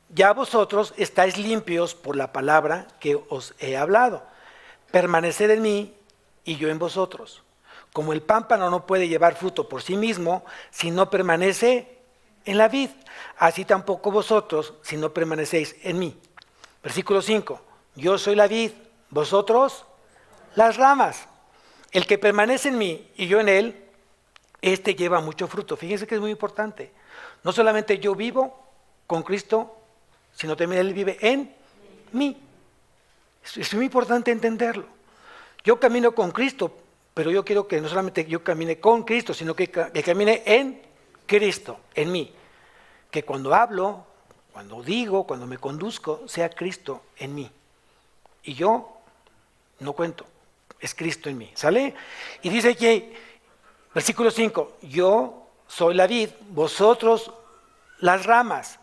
ya vosotros estáis limpios por la palabra que os he hablado. Permaneced en mí y yo en vosotros. Como el pámpano no puede llevar fruto por sí mismo si no permanece en la vid, así tampoco vosotros si no permanecéis en mí. Versículo 5. Yo soy la vid, vosotros las ramas. El que permanece en mí y yo en él, este lleva mucho fruto. Fíjense que es muy importante. No solamente yo vivo con Cristo, sino también Él vive en mí. Es muy importante entenderlo. Yo camino con Cristo, pero yo quiero que no solamente yo camine con Cristo, sino que camine en Cristo, en mí. Que cuando hablo, cuando digo, cuando me conduzco, sea Cristo en mí. Y yo no cuento, es Cristo en mí. ¿Sale? Y dice aquí, versículo 5, yo soy la vid, vosotros las ramas.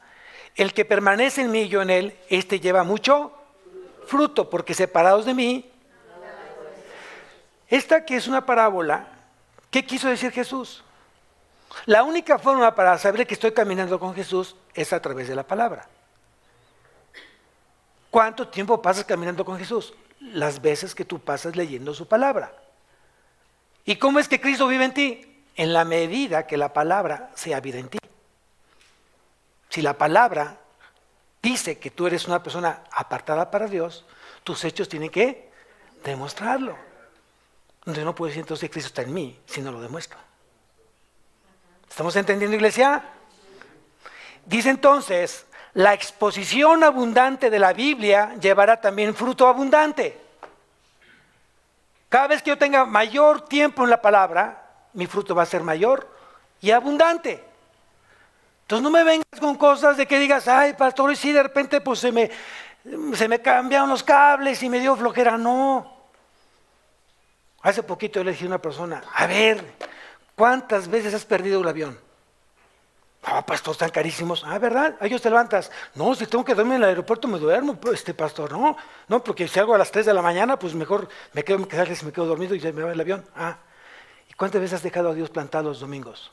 El que permanece en mí y yo en él, este lleva mucho fruto, porque separados de mí. Esta que es una parábola, ¿qué quiso decir Jesús? La única forma para saber que estoy caminando con Jesús es a través de la palabra. ¿Cuánto tiempo pasas caminando con Jesús? Las veces que tú pasas leyendo su palabra. ¿Y cómo es que Cristo vive en ti? En la medida que la palabra sea vida en ti. Si la palabra dice que tú eres una persona apartada para Dios, tus hechos tienen que demostrarlo. Entonces no puedo decir entonces que Cristo está en mí si no lo demuestro. ¿Estamos entendiendo, iglesia? Dice entonces, la exposición abundante de la Biblia llevará también fruto abundante. Cada vez que yo tenga mayor tiempo en la palabra, mi fruto va a ser mayor y abundante. Entonces no me vengas con cosas de que digas, ay pastor, y si de repente pues se me cambiaron los cables y me dio flojera. No. Hace poquito le dije a una persona, a ver, ¿cuántas veces has perdido el avión? Ah, pastor, están carísimos. Ah, ¿verdad? Ahí te levantas. No, si tengo que dormir en el aeropuerto me duermo, pastor. No, porque si salgo a las 3 de la mañana, pues mejor me quedo dormido y se me va el avión. Ah, ¿y cuántas veces has dejado a Dios plantado los domingos?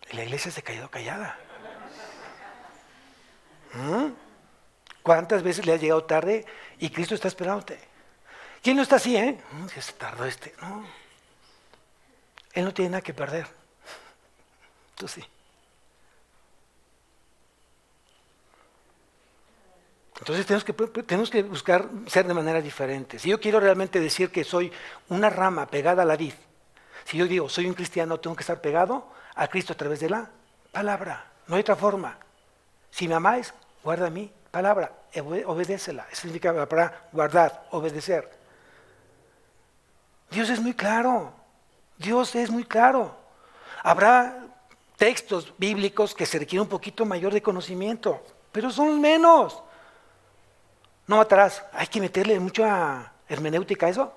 Y la iglesia se ha quedado callada. ¿Cuántas veces le has llegado tarde y Cristo está esperándote? ¿Quién no está así, se tardó No. Él no tiene nada que perder. Tú sí. Entonces tenemos que buscar ser de manera diferente. Si yo quiero realmente decir que soy una rama pegada a la vid, si yo digo soy un cristiano, tengo que estar pegado a Cristo a través de la palabra. No hay otra forma. Si me amáis, guarda mi palabra, obedécela. Eso significa la palabra guardar, obedecer. Dios es muy claro. Dios es muy claro. Habrá textos bíblicos que se requieren un poquito mayor de conocimiento, pero son menos. No matarás. Hay que meterle mucha hermenéutica a eso.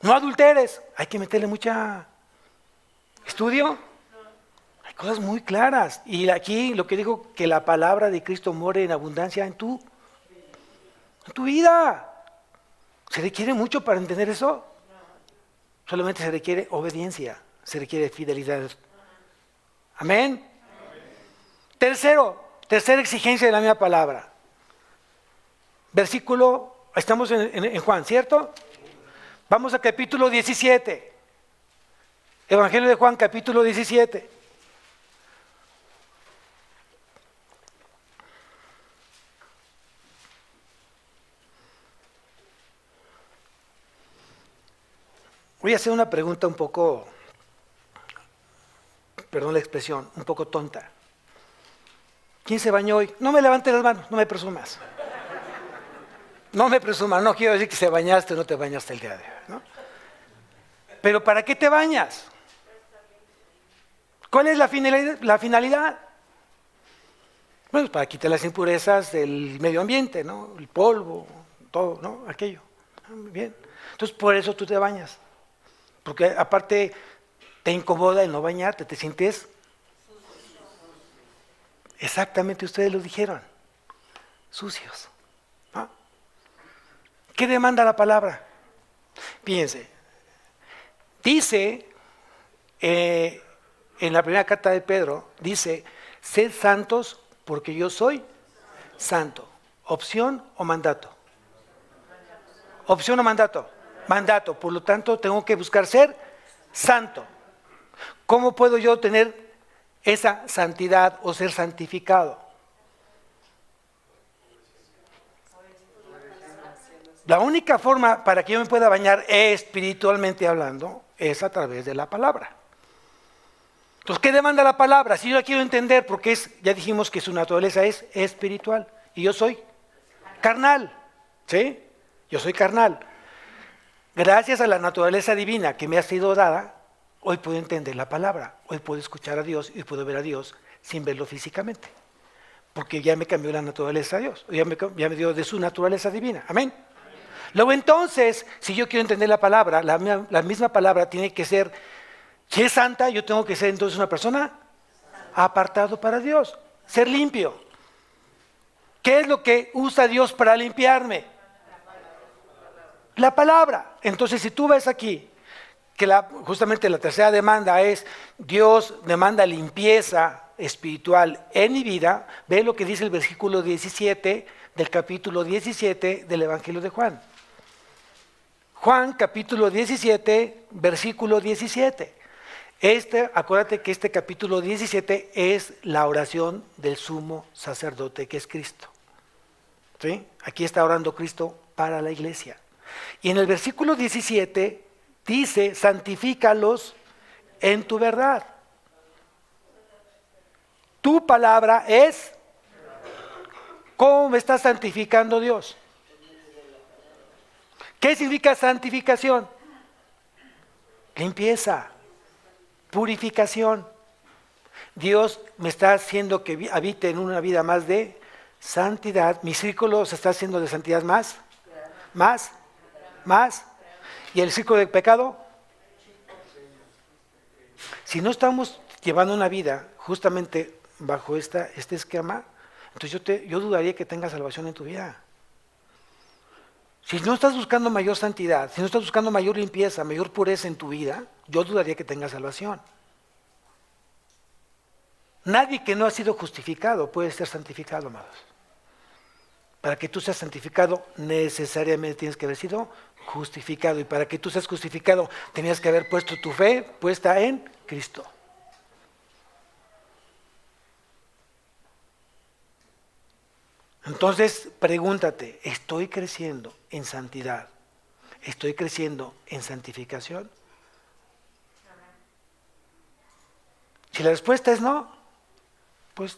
No adulteres. Hay que meterle mucha estudio. Hay cosas muy claras. Y aquí lo que dijo, que la palabra de Cristo more en abundancia en tu vida. ¿Se requiere mucho para entender eso? Solamente se requiere obediencia, se requiere fidelidad. Amén. Tercera exigencia de la misma palabra. Versículo, estamos en Juan, ¿cierto? Vamos a capítulo 17. Evangelio de Juan, capítulo 17. Voy a hacer una pregunta un poco, perdón la expresión, un poco tonta. ¿Quién se bañó hoy? No me levante las manos, no me presumas. No me presuma, no quiero decir que se bañaste o no te bañaste el día de hoy, ¿no? Pero ¿para qué te bañas? ¿Cuál es la finalidad? Bueno, para quitar las impurezas del medio ambiente, ¿no? El polvo, todo, ¿no? Aquello. Muy bien. Entonces, por eso tú te bañas. Porque aparte te incomoda el no bañarte, te sientes... Exactamente, ustedes lo dijeron. Sucios. ¿No? ¿Qué demanda la palabra? Fíjense. Dice, en la primera carta de Pedro, dice, sed santos porque yo soy santo. ¿Opción o mandato? ¿Opción o mandato? Mandato. Por lo tanto, tengo que buscar ser santo. ¿Cómo puedo yo tener esa santidad o ser santificado? La única forma para que yo me pueda bañar espiritualmente hablando es a través de la palabra. Entonces, ¿qué demanda la palabra? Si yo la quiero entender, porque ya dijimos que su naturaleza es espiritual y yo soy carnal, ¿sí? Yo soy carnal. Gracias a la naturaleza divina que me ha sido dada, hoy puedo entender la palabra, hoy puedo escuchar a Dios y puedo ver a Dios sin verlo físicamente, porque ya me cambió la naturaleza de Dios, ya me dio de su naturaleza divina. Amén. Luego entonces, si yo quiero entender la palabra, la misma palabra tiene que ser, si es santa, yo tengo que ser entonces una persona apartado para Dios, ser limpio. ¿Qué es lo que usa Dios para limpiarme? La palabra. Entonces, si tú ves aquí, que justamente la tercera demanda es, Dios demanda limpieza espiritual en mi vida, ve lo que dice el versículo 17 del capítulo 17 del Evangelio de Juan. Juan capítulo 17, versículo 17. Acuérdate que este capítulo 17 es la oración del sumo sacerdote que es Cristo. ¿Sí? Aquí está orando Cristo para la iglesia. Y en el versículo 17 dice, santifícalos en tu verdad. Tu palabra es, ¿cómo me está santificando Dios? ¿Qué significa santificación? Limpieza, purificación. Dios me está haciendo que habite en una vida más de santidad. Mi círculo se está haciendo de santidad más. ¿Y el círculo del pecado? Si no estamos llevando una vida justamente bajo este esquema, entonces yo dudaría que tengas salvación en tu vida. Si no estás buscando mayor santidad, si no estás buscando mayor limpieza, mayor pureza en tu vida, yo dudaría que tengas salvación. Nadie que no ha sido justificado puede ser santificado, amados. Para que tú seas santificado, necesariamente tienes que haber sido justificado. Y para que tú seas justificado, tenías que haber puesto tu fe puesta en Cristo. Entonces, pregúntate, ¿estoy creciendo en santidad? ¿Estoy creciendo en santificación? Si la respuesta es no, pues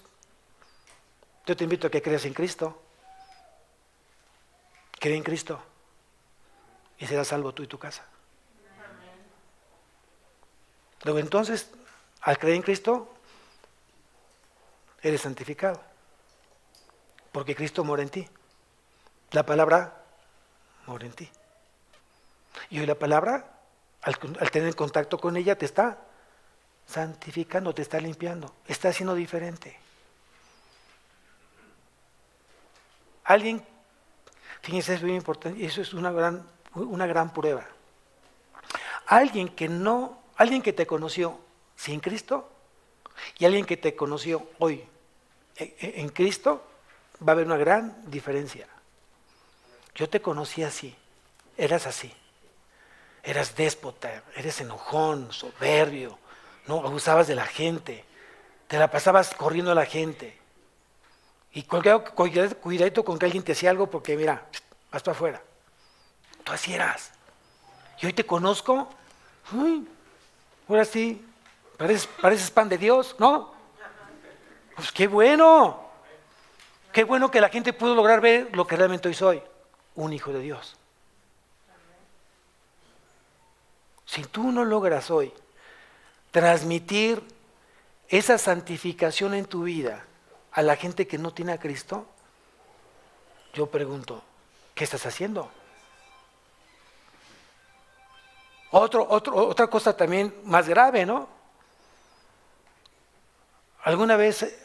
yo te invito a que creas en Cristo. Cree en Cristo y serás salvo tú y tu casa. Luego entonces, al creer en Cristo, eres santificado. Porque Cristo mora en ti. La palabra mora en ti. Y hoy la palabra, al tener contacto con ella, te está santificando, te está limpiando, está haciendo diferente. Alguien, fíjense, es muy importante, y eso es una gran prueba. Alguien que te conoció sin Cristo y alguien que te conoció hoy en Cristo, va a haber una gran diferencia. Yo te conocí así, eras así, eras déspota, eres enojón, soberbio, no abusabas de la gente, te la pasabas corriendo a la gente. Y cuidadito con que alguien te hacía algo porque mira, vas para afuera. Tú así eras. Y hoy te conozco, ahora sí, pareces pan de Dios, ¿no? Pues qué bueno. Qué bueno que la gente pudo lograr ver lo que realmente hoy soy. un hijo de Dios. Si tú no logras hoy transmitir esa santificación en tu vida a la gente que no tiene a Cristo, yo pregunto, ¿qué estás haciendo? Otra cosa también más grave, ¿no? Alguna vez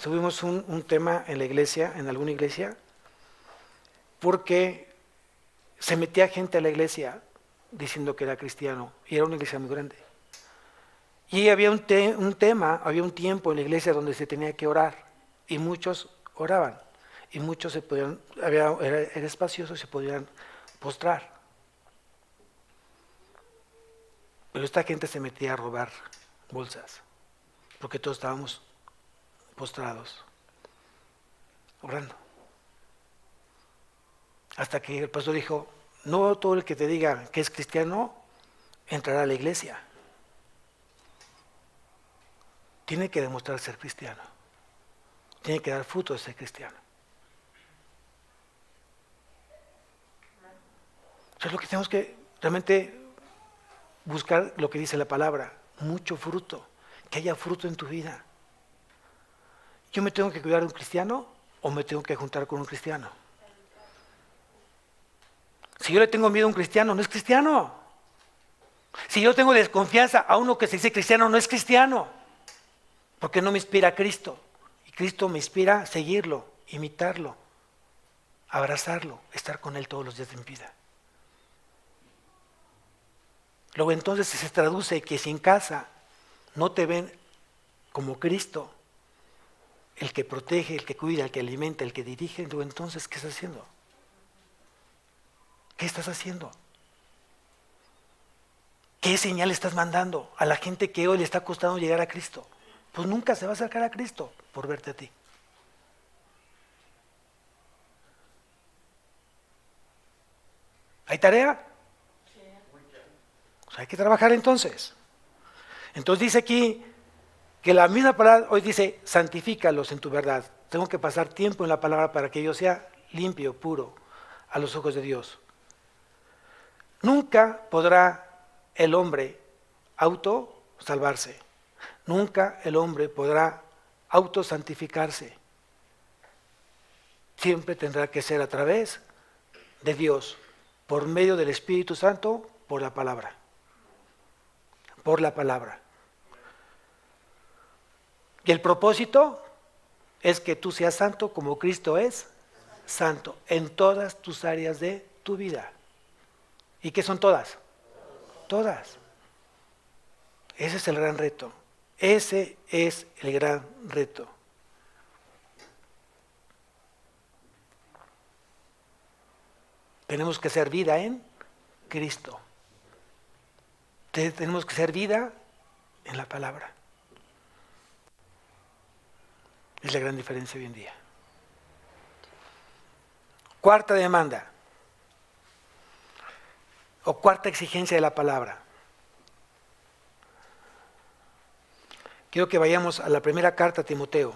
tuvimos un tema en la iglesia, en alguna iglesia, porque se metía gente a la iglesia diciendo que era cristiano, y era una iglesia muy grande. Y había un había un tiempo en la iglesia donde se tenía que orar, y muchos oraban, y muchos se podían, era espacioso y se podían postrar. Pero esta gente se metía a robar bolsas, porque todos estábamos postrados, orando. Hasta que el pastor dijo, no todo el que te diga que es cristiano entrará a la iglesia. Tiene que demostrar ser cristiano. Tiene que dar fruto de ser cristiano. O sea, es lo que tenemos que realmente buscar, lo que dice la palabra, mucho fruto, que haya fruto en tu vida. ¿Yo me tengo que cuidar de un cristiano o me tengo que juntar con un cristiano? Si yo le tengo miedo a un cristiano, no es cristiano. Si yo tengo desconfianza a uno que se dice cristiano, no es cristiano. Porque no me inspira a Cristo. Y Cristo me inspira a seguirlo, imitarlo, abrazarlo, estar con Él todos los días de mi vida. Luego entonces se traduce que si en casa no te ven como Cristo, el que protege, el que cuida, el que alimenta, el que dirige, luego entonces, ¿qué estás haciendo? ¿Qué estás haciendo? ¿Qué señal estás mandando a la gente que hoy le está costando llegar a Cristo? Pues nunca se va a acercar a Cristo por verte a ti. ¿Hay tarea? Pues hay que trabajar entonces. Entonces dice aquí que la misma palabra hoy dice, santifícalos en tu verdad. Tengo que pasar tiempo en la palabra para que yo sea limpio, puro, a los ojos de Dios. Nunca podrá el hombre auto-salvarse. Nunca el hombre podrá autosantificarse. Siempre tendrá que ser a través de Dios, por medio del Espíritu Santo, por la palabra. Por la palabra. Y el propósito es que tú seas santo como Cristo es santo en todas tus áreas de tu vida. ¿Y qué son todas? Todas. Ese es el gran reto. Ese es el gran reto. Tenemos que hacer vida en Cristo. Tenemos que hacer vida en la palabra. Es la gran diferencia hoy en día. Cuarta demanda. O cuarta exigencia de la palabra. Quiero que vayamos a la primera carta a Timoteo.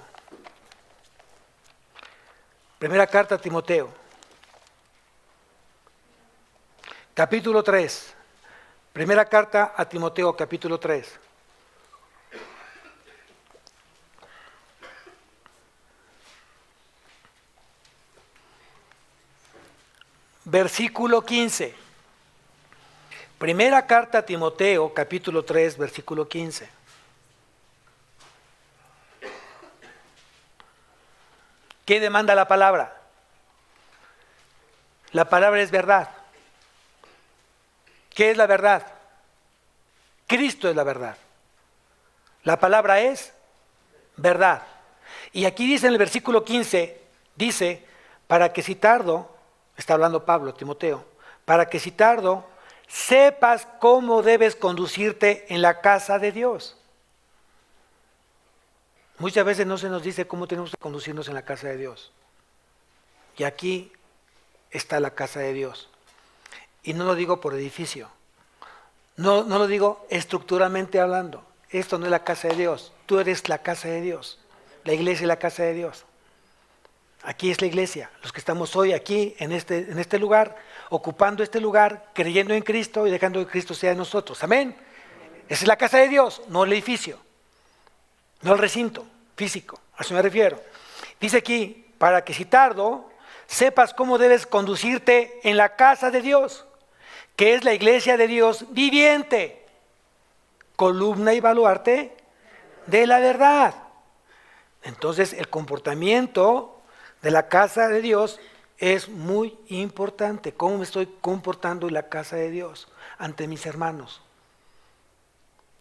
Primera carta a Timoteo. Capítulo 3. Primera carta a Timoteo, capítulo 3. Versículo 15. Primera carta a Timoteo, capítulo 3, versículo 15. ¿Qué demanda la palabra? La palabra es verdad. ¿Qué es la verdad? Cristo es la verdad. La palabra es verdad. Y aquí dice en el versículo 15, dice, para que si tardo, está hablando Pablo, Timoteo, para que si tardo, sepas cómo debes conducirte en la casa de Dios. Muchas veces no se nos dice cómo tenemos que conducirnos en la casa de Dios. Y aquí está la casa de Dios. Y no lo digo por edificio. No lo digo estructuralmente hablando. Esto no es la casa de Dios. Tú eres la casa de Dios. La iglesia es la casa de Dios. Aquí es la iglesia, los que estamos hoy aquí en este lugar, ocupando este lugar, creyendo en Cristo y dejando que Cristo sea en nosotros. Amén. Esa es la casa de Dios, no el edificio, no el recinto físico, a eso me refiero. Dice aquí, para que si tardo, sepas cómo debes conducirte en la casa de Dios, que es la iglesia de Dios viviente, columna y baluarte de la verdad. Entonces el comportamiento de la casa de Dios es muy importante. ¿Cómo me estoy comportando en la casa de Dios ante mis hermanos?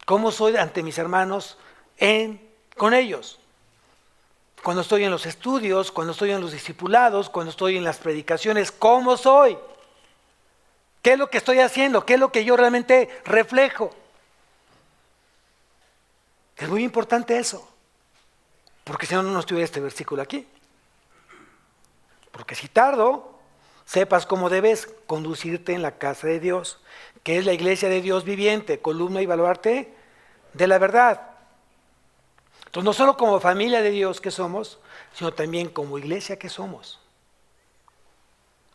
¿Cómo soy ante mis hermanos con ellos? Cuando estoy en los estudios, cuando estoy en los discipulados, cuando estoy en las predicaciones, ¿cómo soy? ¿Qué es lo que estoy haciendo? ¿Qué es lo que yo realmente reflejo? Es muy importante eso, porque si no, no estuviera este versículo aquí. Porque si tardo, sepas cómo debes conducirte en la casa de Dios, que es la iglesia de Dios viviente, columna y baluarte de la verdad. Entonces, no solo como familia de Dios que somos, sino también como iglesia que somos.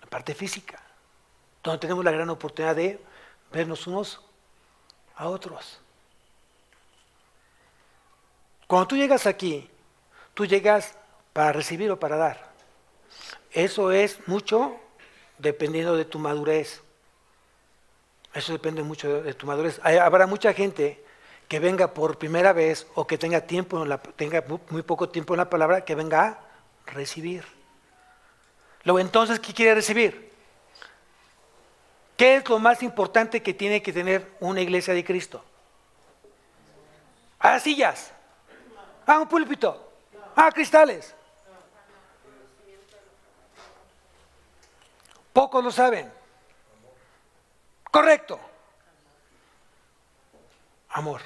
La parte física, donde tenemos la gran oportunidad de vernos unos a otros. Cuando tú llegas aquí, tú llegas para recibir o para dar. Eso es mucho dependiendo de tu madurez. Eso depende mucho de tu madurez. Habrá mucha gente que venga por primera vez o que tenga tenga muy poco tiempo en la palabra, que venga a recibir. Luego, entonces, ¿qué quiere recibir? ¿Qué es lo más importante que tiene que tener una iglesia de Cristo? Sillas, un púlpito, cristales. Pocos lo saben. Correcto. Amor.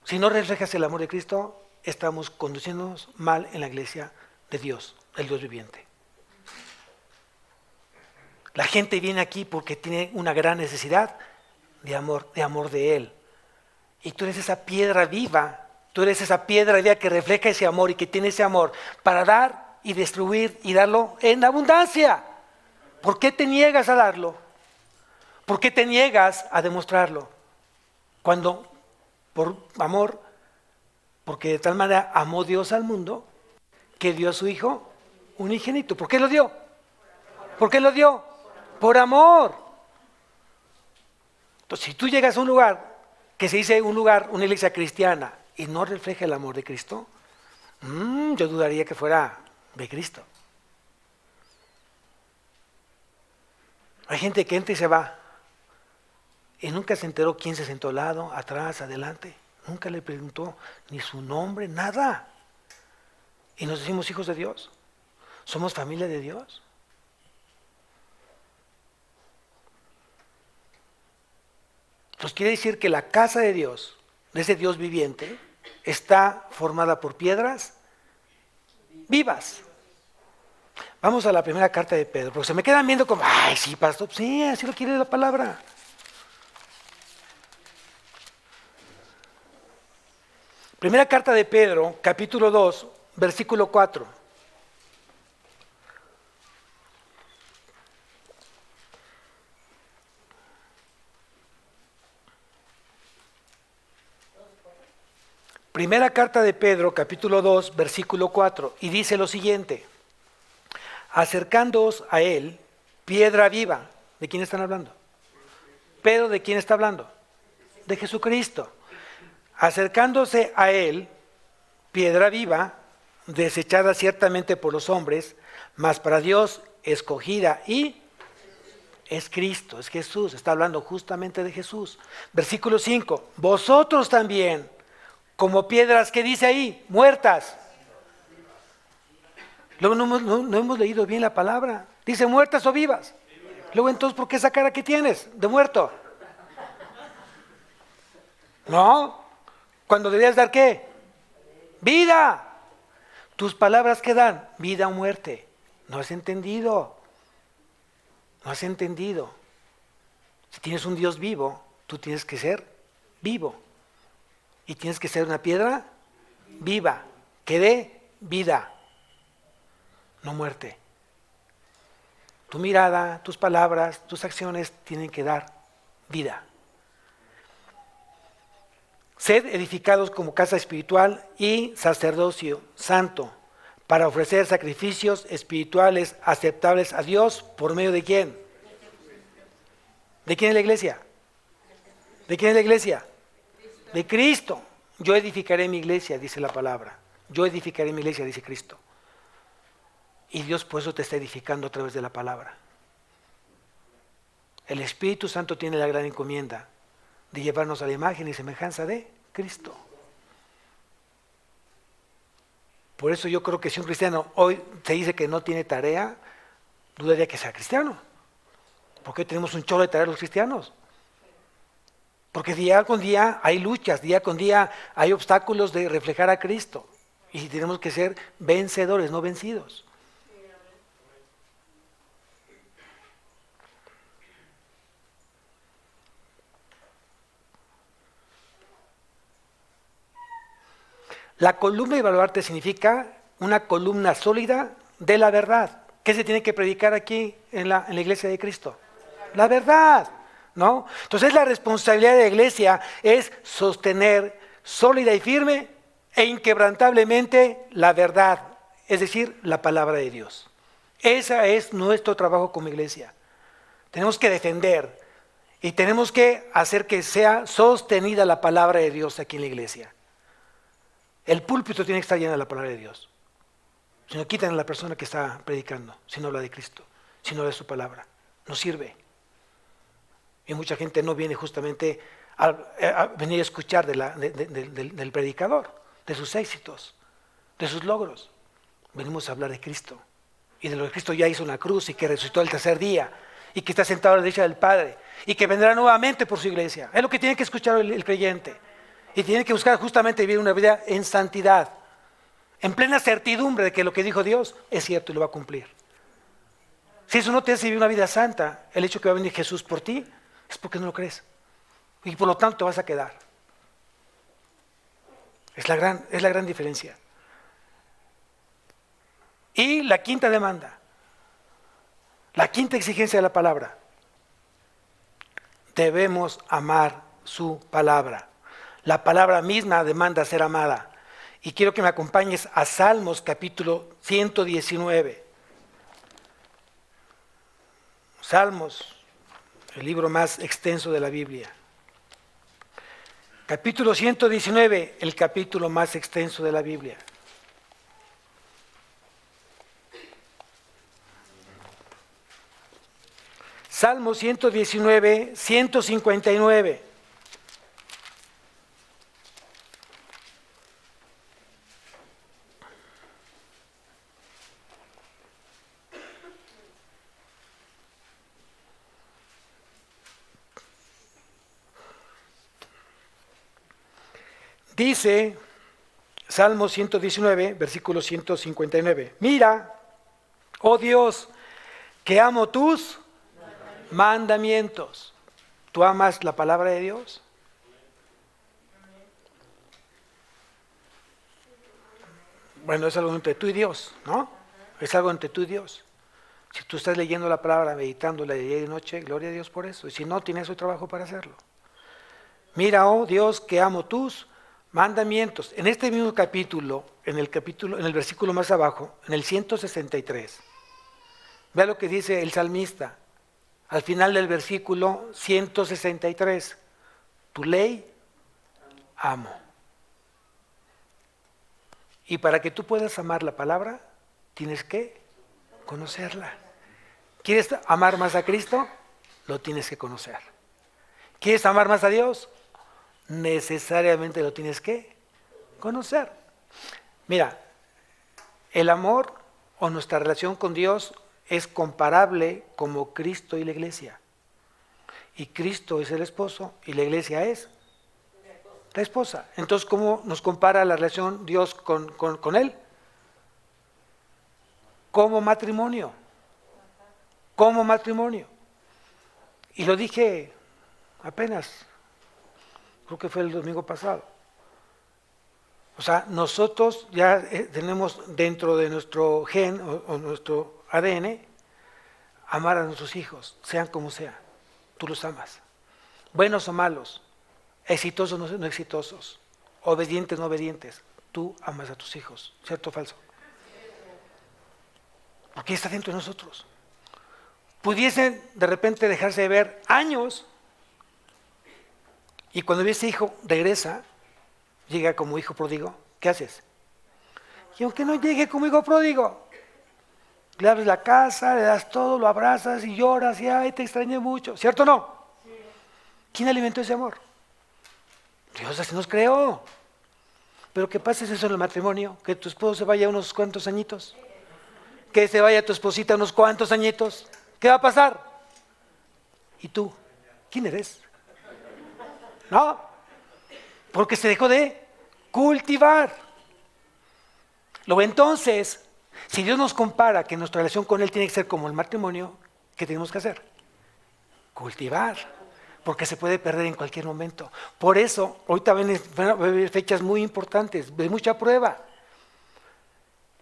Si no reflejas el amor de Cristo, estamos conduciéndonos mal en la iglesia de Dios, el Dios viviente. La gente viene aquí porque tiene una gran necesidad de amor de Él. Y tú eres esa piedra viva, tú eres esa piedra viva que refleja ese amor y que tiene ese amor para dar y distribuir y darlo en abundancia. ¿Por qué te niegas a darlo? ¿Por qué te niegas a demostrarlo? Cuando por amor, porque de tal manera amó Dios al mundo, que dio a su Hijo unigénito. ¿Por qué lo dio? ¿Por qué lo dio? Por amor. Entonces, si tú llegas a un lugar que se dice una iglesia cristiana, y no refleja el amor de Cristo, yo dudaría que fuera de Cristo. Hay gente que entra y se va, y nunca se enteró quién se sentó al lado, atrás, adelante. Nunca le preguntó ni su nombre, nada. Y nos decimos hijos de Dios. Somos familia de Dios. Entonces quiere decir que la casa de Dios, de ese Dios viviente, está formada por piedras vivas. Vamos a la primera carta de Pedro, porque se me quedan viendo como, sí, pastor, sí, así lo quiere la palabra. Primera carta de Pedro, capítulo 2, versículo 4. Primera carta de Pedro, capítulo 2, versículo 4, y dice lo siguiente: acercándoos a él, piedra viva. ¿De quién están hablando? Pedro, ¿de quién está hablando? De Jesucristo. Acercándose a él, piedra viva, desechada ciertamente por los hombres, mas para Dios escogida, y es Cristo, es Jesús, está hablando justamente de Jesús. Versículo 5, vosotros también, como piedras, ¿qué dice ahí? Muertas. Luego no hemos leído bien la palabra. Dice muertas o vivas. Luego entonces, ¿por qué esa cara que tienes de muerto? No, cuando debías dar ¿qué? Vida. Tus palabras ¿qué dan? Vida o muerte. No has entendido. No has entendido. Si tienes un Dios vivo, tú tienes que ser vivo. Y tienes que ser una piedra viva, que dé vida. no muerte. Tu mirada, tus palabras, tus acciones tienen que dar vida. Sed edificados como casa espiritual y sacerdocio santo, para ofrecer sacrificios espirituales aceptables a Dios, ¿por medio de quién? ¿De quién es la iglesia? ¿De quién es la iglesia? De Cristo. Yo edificaré mi iglesia, dice la palabra. Yo edificaré mi iglesia, dice Cristo. Y Dios por eso te está edificando a través de la palabra. El Espíritu Santo tiene la gran encomienda de llevarnos a la imagen y semejanza de Cristo. Por eso yo creo que si un cristiano hoy se dice que no tiene tarea, dudaría que sea cristiano. Porque tenemos un chorro de tarea los cristianos. Porque día con día hay luchas, día con día hay obstáculos de reflejar a Cristo. Y tenemos que ser vencedores, no vencidos. La columna y baluarte significa una columna sólida de la verdad. ¿Qué se tiene que predicar aquí en la iglesia de Cristo? La verdad, ¿no? Entonces la responsabilidad de la iglesia es sostener sólida y firme e inquebrantablemente la verdad, es decir, la palabra de Dios. Ese es nuestro trabajo como iglesia. Tenemos que defender y tenemos que hacer que sea sostenida la palabra de Dios aquí en la iglesia. El púlpito tiene que estar lleno de la palabra de Dios. Si no, quitan a la persona que está predicando, si no habla de Cristo, si no habla de su palabra. No sirve. Y mucha gente no viene justamente a venir a escuchar del predicador, de sus éxitos, de sus logros. Venimos a hablar de Cristo y de lo que Cristo ya hizo en la cruz y que resucitó el tercer día y que está sentado a la derecha del Padre y que vendrá nuevamente por su iglesia. Es lo que tiene que escuchar el creyente. Y tiene que buscar justamente vivir una vida en santidad, en plena certidumbre de que lo que dijo Dios es cierto y lo va a cumplir. Si eso no te hace vivir una vida santa, el hecho que va a venir Jesús por ti, es porque no lo crees. Y por lo tanto te vas a quedar. Es la gran diferencia. Y la quinta demanda, la quinta exigencia de la palabra. Debemos amar su palabra. La palabra misma demanda ser amada. Y quiero que me acompañes a Salmos capítulo 119. Salmos, el libro más extenso de la Biblia. Capítulo 119, el capítulo más extenso de la Biblia. Salmo 119, 159. Dice Salmo 119, versículo 159. Mira, oh Dios, que amo tus mandamientos. ¿Tú amas la palabra de Dios? Bueno, es algo entre tú y Dios, ¿no? Es algo entre tú y Dios. Si tú estás leyendo la palabra, meditándola de día y de noche, gloria a Dios por eso. Y si no, tienes hoy trabajo para hacerlo. Mira, oh Dios, que amo tus mandamientos. En este mismo capítulo, en el versículo más abajo, en el 163, vea lo que dice el salmista. Al final del versículo 163, tu ley amo. Y para que tú puedas amar la palabra, tienes que conocerla. ¿Quieres amar más a Cristo? Lo tienes que conocer. ¿Quieres amar más a Dios? Necesariamente lo tienes que conocer. Mira, el amor o nuestra relación con Dios es comparable como Cristo y la iglesia. Y Cristo es el esposo y la iglesia es la esposa. Entonces, ¿cómo nos compara la relación Dios con Él? Como matrimonio. Como matrimonio. Y lo dije apenas, creo que fue el domingo pasado. O sea, nosotros ya tenemos dentro de nuestro gen o nuestro ADN amar a nuestros hijos, sean como sean. Tú los amas. Buenos o malos, exitosos o no exitosos, obedientes o no obedientes. Tú amas a tus hijos, ¿cierto o falso? Porque está dentro de nosotros. Pudiesen de repente dejarse de ver años y cuando ese hijo regresa, llega como hijo pródigo, ¿qué haces? Y aunque no llegue como hijo pródigo, le abres la casa, le das todo, lo abrazas y lloras y ay, te extrañé mucho, ¿cierto o no? ¿Quién alimentó ese amor? Dios así nos creó. Pero ¿qué pasa es eso en el matrimonio? Que tu esposo se vaya unos cuantos añitos, que se vaya tu esposita unos cuantos añitos. ¿Qué va a pasar? ¿Y tú? ¿Quién eres? No, porque se dejó de cultivar. Luego entonces, si Dios nos compara que nuestra relación con Él tiene que ser como el matrimonio, ¿qué tenemos que hacer? Cultivar, porque se puede perder en cualquier momento. Por eso, ahorita van a haber fechas muy importantes, de mucha prueba.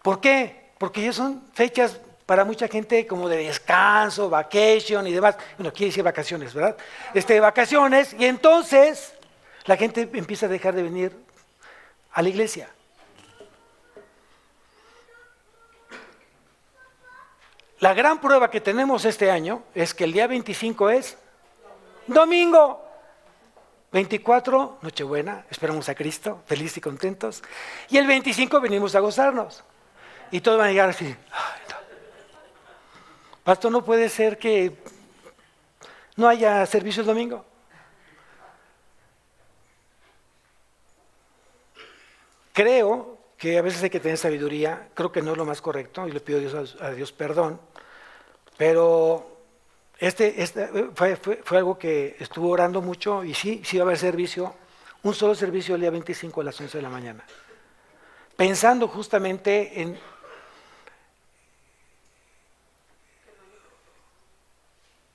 ¿Por qué? Porque ya son fechas para mucha gente como de descanso, vacation y demás. Bueno, quiere decir vacaciones, ¿verdad? Vacaciones, y entonces la gente empieza a dejar de venir a la iglesia. La gran prueba que tenemos este año es que el día 25 es domingo. 24, Nochebuena, esperamos a Cristo, felices y contentos. Y el 25 venimos a gozarnos. Y todos van a llegar así. Ay, no. Pastor, ¿no puede ser que no haya servicio el domingo? Creo que a veces hay que tener sabiduría, creo que no es lo más correcto, y le pido a Dios perdón, pero fue algo que estuvo orando mucho, y sí va a haber servicio, un solo servicio el día 25 a las 11 de la mañana, pensando justamente en...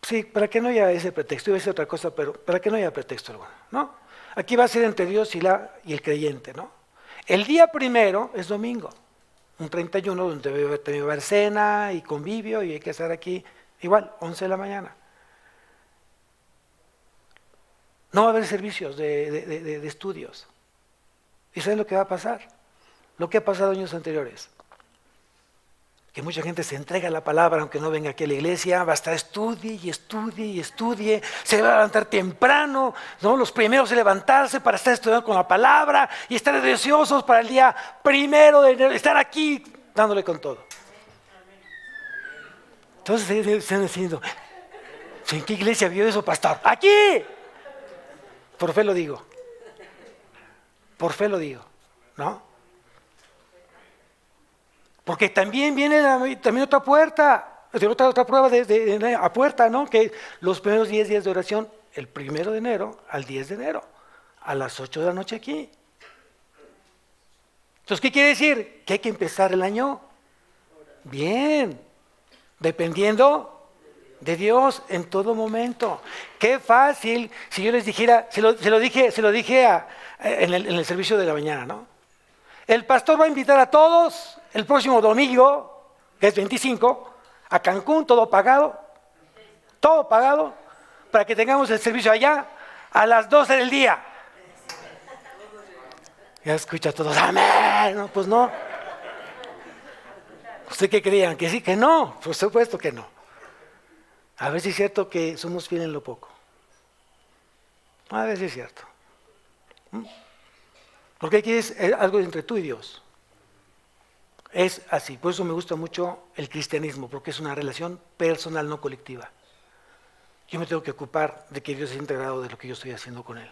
Sí, para que no haya ese pretexto, iba a decir otra cosa, pero para que no haya pretexto alguno, ¿no? Aquí va a ser entre Dios y el creyente, ¿no? El día primero es domingo, un 31 donde debe haber cena y convivio y hay que estar aquí igual, 11 de la mañana. No va a haber servicios de estudios. ¿Y saben lo que va a pasar? Lo que ha pasado años anteriores. Que mucha gente se entrega a la palabra aunque no venga aquí a la iglesia, va a estar estudie y estudie y estudie, se va a levantar temprano, ¿no? Los primeros de levantarse para estar estudiando con la palabra y estar deseosos para el día 1 de enero, estar aquí dándole con todo. Entonces están diciendo, ¿en qué iglesia vio eso, pastor? ¡Aquí! Por fe lo digo. Por fe lo digo, ¿no? Porque también viene también otra puerta, otra prueba a puerta, ¿no? Que los primeros 10 días de oración, el 1 de enero al 10 de enero, a las 8 de la noche aquí. Entonces, ¿qué quiere decir? Que hay que empezar el año bien, dependiendo de Dios en todo momento. Qué fácil si yo les dijera, se lo dije en el servicio de la mañana, ¿no? El pastor va a invitar a todos el próximo domingo, que es 25, a Cancún, todo pagado, para que tengamos el servicio allá a las 12 del día. Ya escucha a todos, amén. No, pues no. ¿Usted qué creían? ¿Que sí? ¿Que no? Por supuesto que no. A ver si es cierto que somos fieles en lo poco. A ver si es cierto. Porque aquí es algo entre tú y Dios. Es así, por eso me gusta mucho el cristianismo, porque es una relación personal, no colectiva. Yo me tengo que ocupar de que Dios esté integrado de lo que yo estoy haciendo con Él.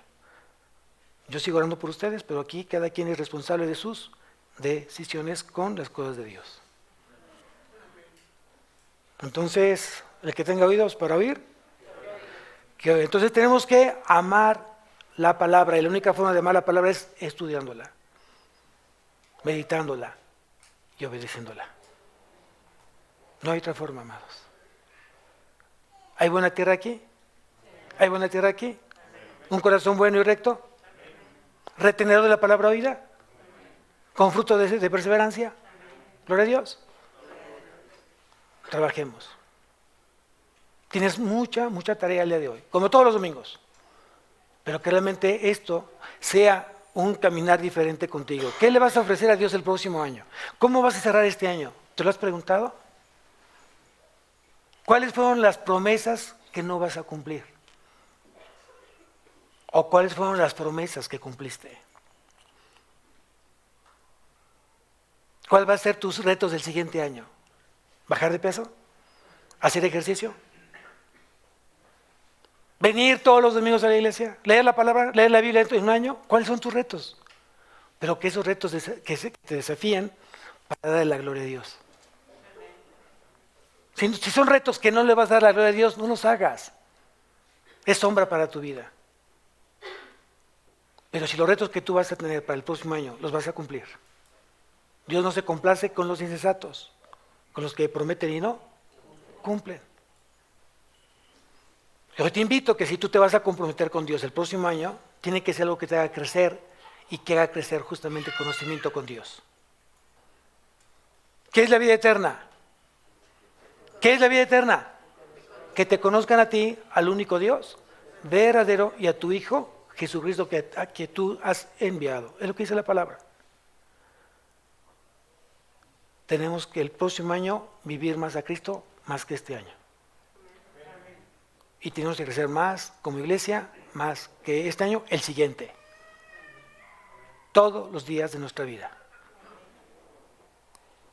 Yo sigo orando por ustedes, pero aquí cada quien es responsable de sus decisiones con las cosas de Dios. Entonces, el que tenga oídos para oír, entonces tenemos que amar la palabra, y la única forma de amar la palabra es estudiándola, meditándola y obedeciéndola. No hay otra forma, amados. ¿Hay buena tierra aquí? ¿Hay buena tierra aquí? ¿Un corazón bueno y recto? ¿Retenedor de la palabra oída? con fruto de perseverancia. Gloria a Dios. Trabajemos. Tienes mucha tarea el día de hoy, como todos los domingos. Pero que realmente esto sea un caminar diferente contigo. ¿Qué le vas a ofrecer a Dios el próximo año? ¿Cómo vas a cerrar este año? ¿Te lo has preguntado? ¿Cuáles fueron las promesas que no vas a cumplir? ¿O cuáles fueron las promesas que cumpliste? ¿Cuál va a ser tus retos del siguiente año? ¿Bajar de peso? ¿Hacer ejercicio? ¿Venir todos los domingos a la iglesia? ¿Leer la palabra? ¿Leer la Biblia en un año? ¿Cuáles son tus retos? Pero que esos retos que te desafíen para darle la gloria a Dios. Si son retos que no le vas a dar la gloria a Dios, no los hagas. Es sombra para tu vida. Pero si los retos que tú vas a tener para el próximo año los vas a cumplir. Dios no se complace con los insensatos, con los que prometen y no cumplen. Yo te invito que si tú te vas a comprometer con Dios el próximo año, tiene que ser algo que te haga crecer y que haga crecer justamente el conocimiento con Dios. ¿Qué es la vida eterna? ¿Qué es la vida eterna? Que te conozcan a ti, al único Dios, verdadero, y a tu Hijo, Jesucristo, que tú has enviado. Es lo que dice la palabra. Tenemos que el próximo año vivir más a Cristo, más que este año. Y tenemos que crecer más como iglesia, más que este año, el siguiente. Todos los días de nuestra vida.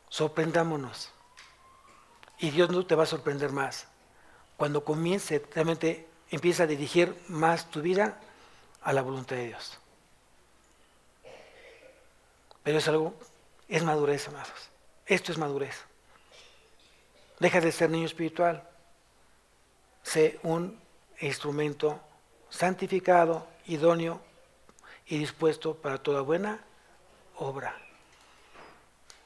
Sorprendámonos. Y Dios no te va a sorprender más. Cuando realmente empieza a dirigir más tu vida a la voluntad de Dios. Pero es madurez, amados. Esto es madurez. Deja de ser niño espiritual. Sé un instrumento santificado, idóneo y dispuesto para toda buena obra.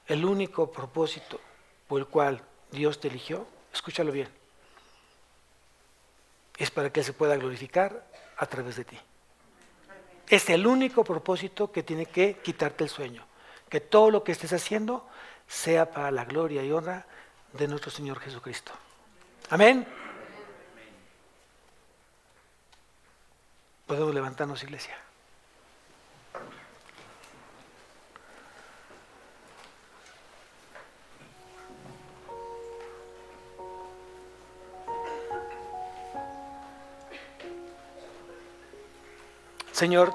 El único propósito por el cual Dios te eligió, escúchalo bien, es para que Él se pueda glorificar a través de ti. Es el único propósito que tiene que quitarte el sueño. Que todo lo que estés haciendo sea para la gloria y honra de nuestro Señor Jesucristo. Amén. Podemos levantarnos, iglesia. Señor,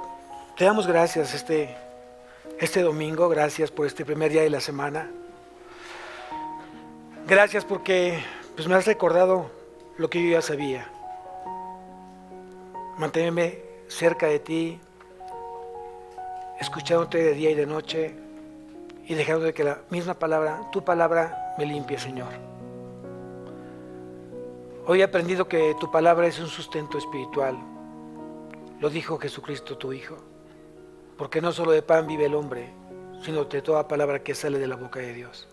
te damos gracias este domingo, gracias por este primer día de la semana. Gracias porque me has recordado lo que yo ya sabía. Manténme cerca de ti, escuchándote de día y de noche y dejando que la misma palabra, tu palabra, me limpie, Señor. Hoy he aprendido que tu palabra es un sustento espiritual. Lo dijo Jesucristo, tu Hijo. Porque no solo de pan vive el hombre, sino de toda palabra que sale de la boca de Dios.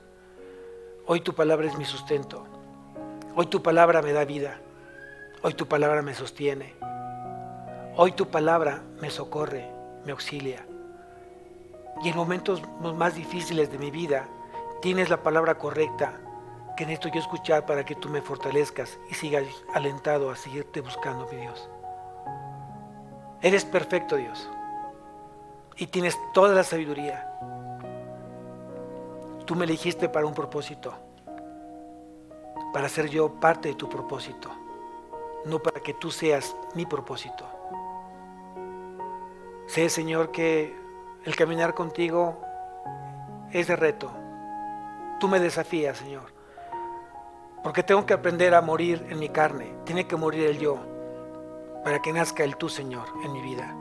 Hoy tu palabra es mi sustento. Hoy tu palabra me da vida. Hoy tu palabra me sostiene. Hoy tu palabra me socorre, me auxilia. Y en momentos más difíciles de mi vida, tienes la palabra correcta que necesito yo escuchar para que tú me fortalezcas y sigas alentado a seguirte buscando, mi Dios. Eres perfecto, Dios. Y tienes toda la sabiduría. Tú me elegiste para un propósito. Para ser yo parte de tu propósito. No para que tú seas mi propósito. Sé, Señor, que el caminar contigo es de reto. Tú me desafías, Señor. Porque tengo que aprender a morir en mi carne. Tiene que morir el yo. Para que nazca el tú, Señor, en mi vida.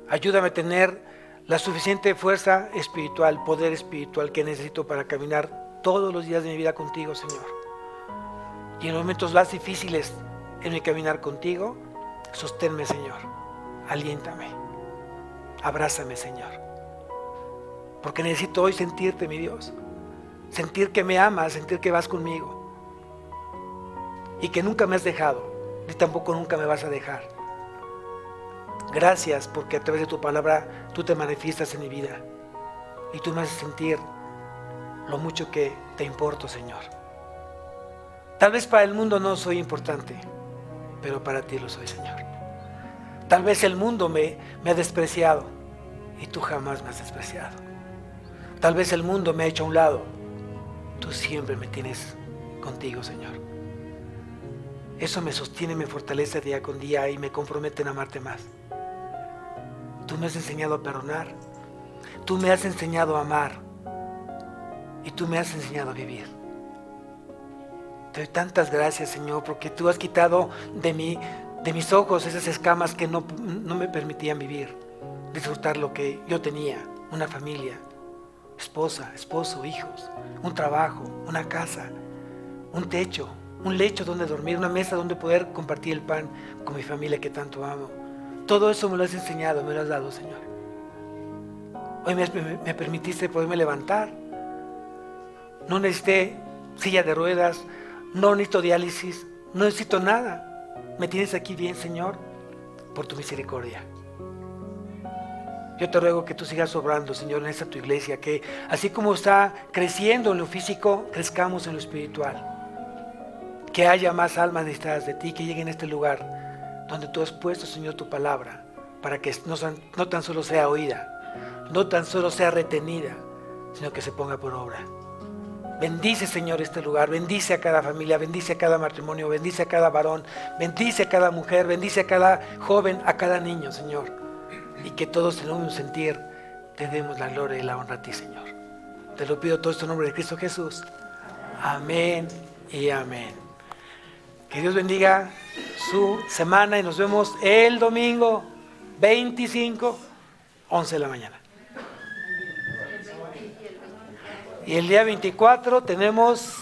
Ayúdame a tener la suficiente fuerza espiritual, poder espiritual que necesito para caminar todos los días de mi vida contigo, Señor. Y en los momentos más difíciles en mi caminar contigo, sosténme, Señor. Aliéntame. Abrázame, Señor. Porque necesito hoy sentirte, mi Dios. Sentir que me amas, sentir que vas conmigo. Y que nunca me has dejado. Y tampoco nunca me vas a dejar. Gracias porque a través de tu palabra tú te manifiestas en mi vida. y tú me haces sentir lo mucho que te importo, Señor. Tal vez para el mundo no soy importante, pero para ti lo soy, Señor. Tal vez el mundo me ha despreciado y tú jamás me has despreciado. Tal vez el mundo me ha hecho a un lado, tú siempre me tienes contigo, Señor. Eso me sostiene, me fortalece día con día y me compromete en amarte más. Tú me has enseñado a perdonar, tú me has enseñado a amar y tú me has enseñado a vivir. Te doy tantas gracias, Señor, porque tú has quitado de mis ojos esas escamas que no me permitían vivir, disfrutar lo que yo tenía, una familia, esposa, esposo, hijos, un trabajo, una casa, un techo, un lecho donde dormir, una mesa donde poder compartir el pan con mi familia que tanto amo. Todo eso me lo has enseñado, me lo has dado, Señor. Hoy me permitiste poderme levantar. No necesité silla de ruedas, no necesito diálisis, no necesito nada. Me tienes aquí bien, Señor, por tu misericordia. Yo te ruego que tú sigas obrando, Señor, en esta tu iglesia, que así como está creciendo en lo físico, crezcamos en lo espiritual. Que haya más almas necesitadas de ti, que lleguen a este lugar donde tú has puesto, Señor, tu palabra, para que no tan solo sea oída, no tan solo sea retenida, sino que se ponga por obra. Bendice, Señor, este lugar, bendice a cada familia, bendice a cada matrimonio, bendice a cada varón, bendice a cada mujer, bendice a cada joven, a cada niño, Señor. Y que todos en un sentir te demos la gloria y la honra a ti, Señor. Te lo pido todo esto en nombre de Cristo Jesús. Amén y amén. Que Dios bendiga su semana y nos vemos el domingo 25, 11 de la mañana. Y el día 24 tenemos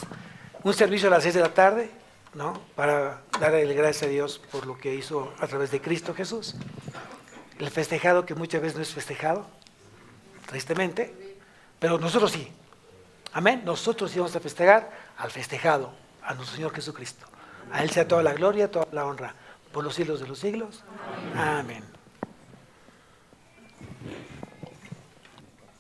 un servicio a las 6 de la tarde, ¿no? Para darle gracias a Dios por lo que hizo a través de Cristo Jesús. El festejado que muchas veces no es festejado, tristemente, pero nosotros sí. Amén. Nosotros sí vamos a festejar al festejado, a nuestro Señor Jesucristo. A Él sea toda la gloria, toda la honra, por los siglos de los siglos. Amén.